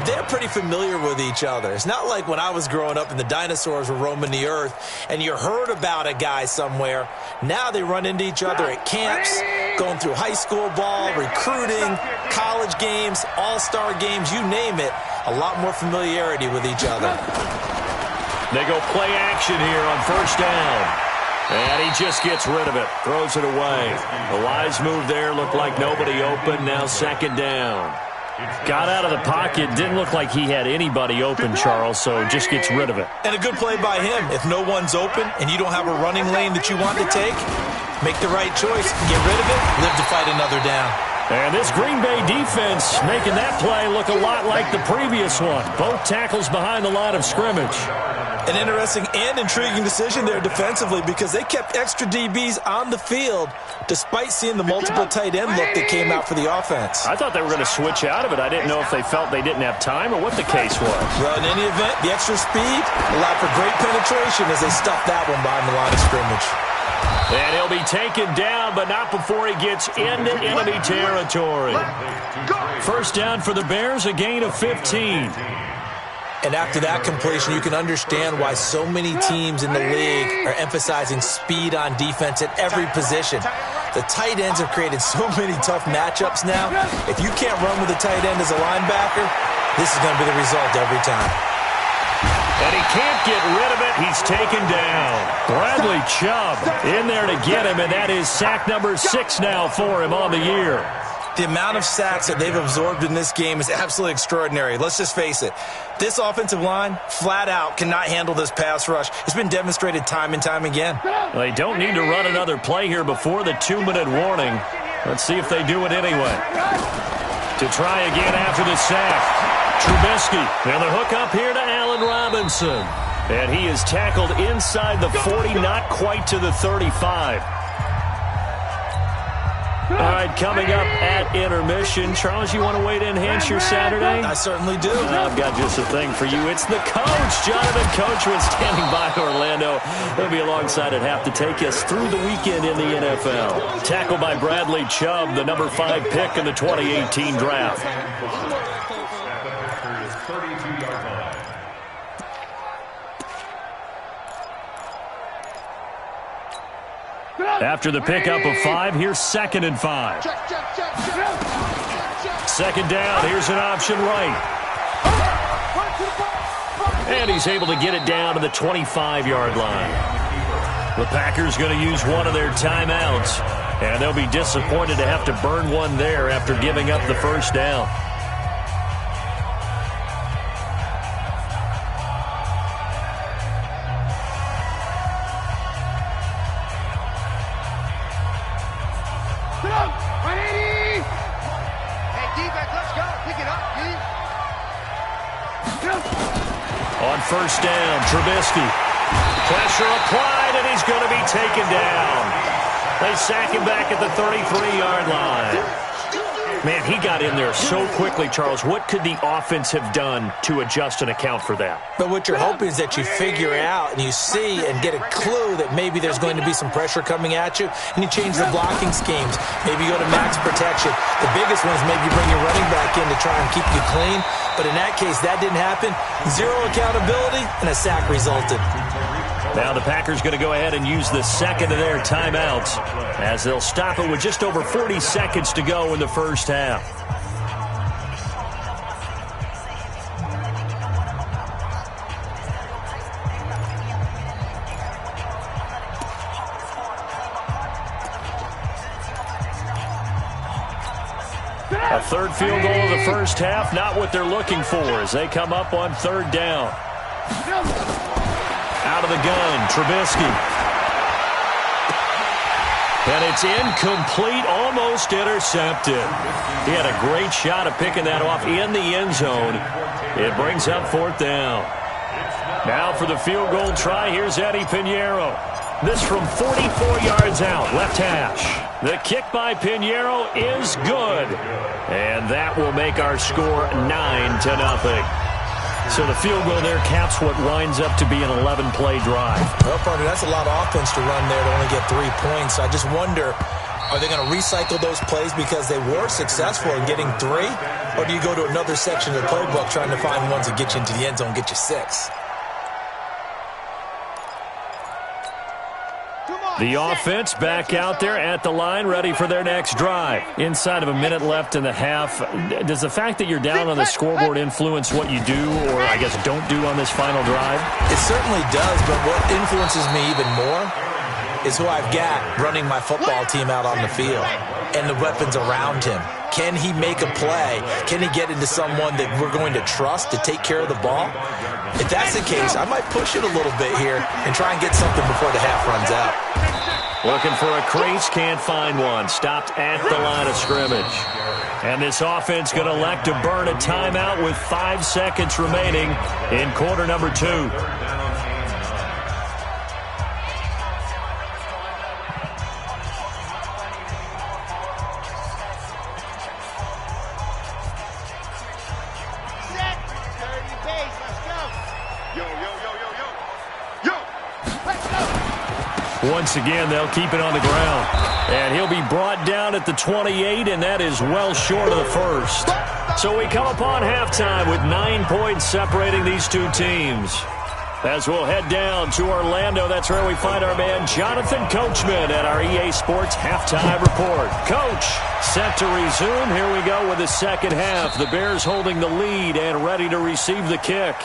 They're pretty familiar with each other. It's not like when I was growing up and the dinosaurs were roaming the earth and you heard about a guy somewhere. Now they run into each other at camps, going through high school ball, recruiting, college games, all-star games, you name it. A lot more familiarity with each other. They go play action here on first down. And he just gets rid of it. Throws it away. The wise move there. Looked like nobody open. Now second down. Got out of the pocket. Didn't look like he had anybody open, Charles, so just gets rid of it. And a good play by him. If no one's open and you don't have a running lane that you want to take, make the right choice. Get rid of it. Live to fight another down. And this Green Bay defense making that play look a lot like the previous one. Both tackles behind the line of scrimmage. An interesting and intriguing decision there defensively because they kept extra DBs on the field despite seeing the multiple tight end look that came out for the offense. I thought they were going to switch out of it. I didn't know if they felt they didn't have time or what the case was. Well, in any event, the extra speed allowed for great penetration as they stuffed that one behind the line of scrimmage. And he'll be taken down, but not before he gets into enemy territory. First down for the Bears, a gain of 15. And after that completion, you can understand why so many teams in the league are emphasizing speed on defense at every position. The tight ends have created so many tough matchups now. If you can't run with a tight end as a linebacker, this is going to be the result every time. And he can't get rid of it. He's taken down. Bradley Chubb in there to get him, and that is sack number 6 now for him on the year. The amount of sacks that they've absorbed in this game is absolutely extraordinary. Let's just face it. This offensive line, flat out, cannot handle this pass rush. It's been demonstrated time and time again. Well, they don't need to run another play here before the 2-minute warning. Let's see if they do it anyway. To try again after the sack. Trubisky, and the hook up here to Allen Robinson. And he is tackled inside the 40, not quite to the 35. All right, coming up at intermission. Charles, you want to wait to enhance your Saturday? I certainly do. I've got just a thing for you. It's the coach, Jonathan Coachman, standing by Orlando. He'll be alongside at half to take us through the weekend in the NFL. Tackled by Bradley Chubb, the number 5 pick in the 2018 draft. After the pickup of 5, here's 2nd and 5. Second down, here's an option right. And he's able to get it down to the 25-yard line. The Packers going to use one of their timeouts, and they'll be disappointed to have to burn one there after giving up the first down. Pick it up, On first down, Trubisky. Pressure applied, and he's going to be taken down. They sack him back at the 33-yard line. Man, he got in there so quickly, Charles. What could the offense have done to adjust and account for that? But what you're hoping is that you figure out and you see and get a clue that maybe there's going to be some pressure coming at you, and you change the blocking schemes. Maybe you go to max protection. The biggest one is maybe bring your running back in to try and keep you clean. But in that case, that didn't happen. Zero accountability, and a sack resulted. Now the Packers going to go ahead and use the second of their timeouts as they'll stop it with just over 40 seconds to go in the first half. A third field goal of the first half, not what they're looking for as they come up on third down. Out of the gun, Trubisky. And it's incomplete, almost intercepted. He had a great shot at picking that off in the end zone. It brings up fourth down. Now for the field goal try, here's Eddie Pinheiro. This from 44 yards out, left hash. The kick by Pinheiro is good. And that will make our score 9-0. So the field goal there caps what winds up to be an 11-play drive. Well, partner, that's a lot of offense to run there to only get 3 points. I just wonder, are they going to recycle those plays because they were successful in getting 3? Or do you go to another section of the playbook trying to find ones that get you into the end zone, get you 6? The offense back out there at the line, ready for their next drive. Inside of a minute left in the half, does the fact that you're down on the scoreboard influence what you do, or I guess don't do on this final drive? It certainly does, but what influences me even more is who I've got running my football team out on the field and the weapons around him. Can he make a play? Can he get into someone that we're going to trust to take care of the ball? If that's the case, I might push it a little bit here and try and get something before the half runs out. Looking for a crease, can't find one. Stopped at the line of scrimmage. And this offense going to elect to burn a timeout with 5 seconds remaining in quarter number 2. Once again, they'll keep it on the ground. And he'll be brought down at the 28, and that is well short of the first. So we come upon halftime with 9 points separating these two teams. As we'll head down to Orlando, that's where we find our man Jonathan Coachman at our EA Sports Halftime Report. Coach, set to resume. Here we go with the second half. The Bears holding the lead and ready to receive the kick.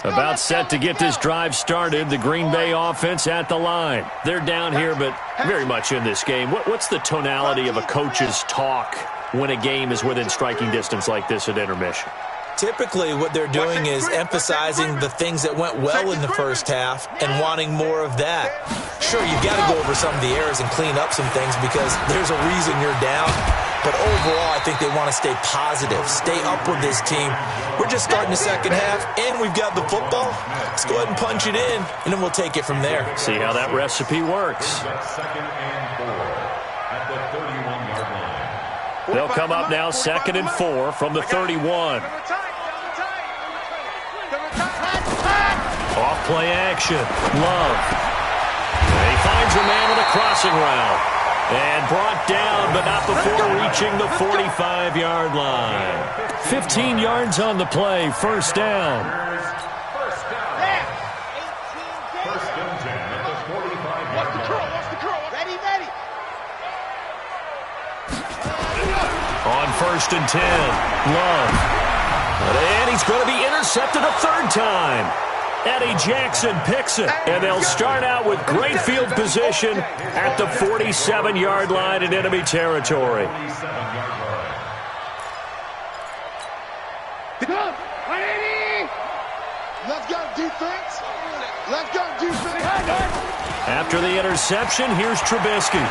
About set to get this drive started. The Green Bay offense at the line. They're down here, but very much in this game. What's the tonality of a coach's talk when a game is within striking distance like this at intermission? Typically, what they're doing is emphasizing the things that went well in the first half and wanting more of that. Sure, you've got to go over some of the errors and clean up some things because there's a reason you're down. But overall, I think they want to stay positive, stay up with this team. We're just starting the second half, and we've got the football. Let's go ahead and punch it in, and then we'll take it from there. See how that recipe works. Second and 4 at the 31-yard line. They'll come up now, 2nd and 4 from the 31. Off play action. Love. And he finds a man with a crossing route. And brought down, but not before reaching the 45-yard line. 15 yards on the play, first down. First and 10 at the 45-yard line. Watch the curl. Ready. On 1st and 10, Love. And he's going to be intercepted a third time. Eddie Jackson picks it, and they'll start out with great field position at the 47-yard line in enemy territory. Let's go. defense. Let's go, defense. After the interception, here's Trubisky.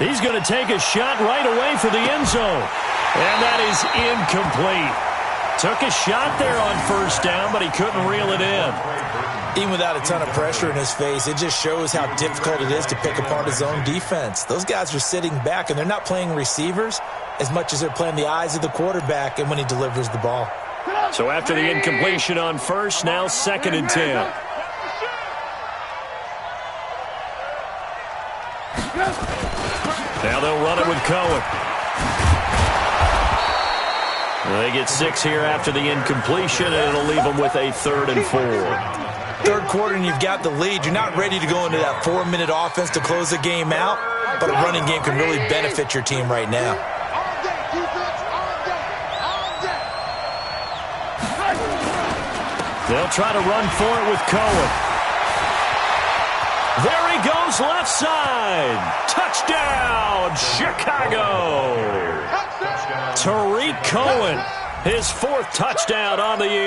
He's going to take a shot right away for the end zone. And that is incomplete. Took a shot there on first down, but he couldn't reel it in. Even without a ton of pressure in his face, it just shows how difficult it is to pick apart his own defense. Those guys are sitting back, and they're not playing receivers as much as they're playing the eyes of the quarterback and when he delivers the ball. So after the incompletion on first, now 2nd and 10. Now they'll run it with Cohen. They get 6 here after the incompletion, and it'll leave them with a 3rd and 4. Third quarter and you've got the lead. You're not ready to go into that 4-minute offense to close the game out, but a running game can really benefit your team right now. They'll try to run for it with Cohen. There he goes, left side. Touchdown, Chicago. Tariq Cohen, his 4th touchdown on the year.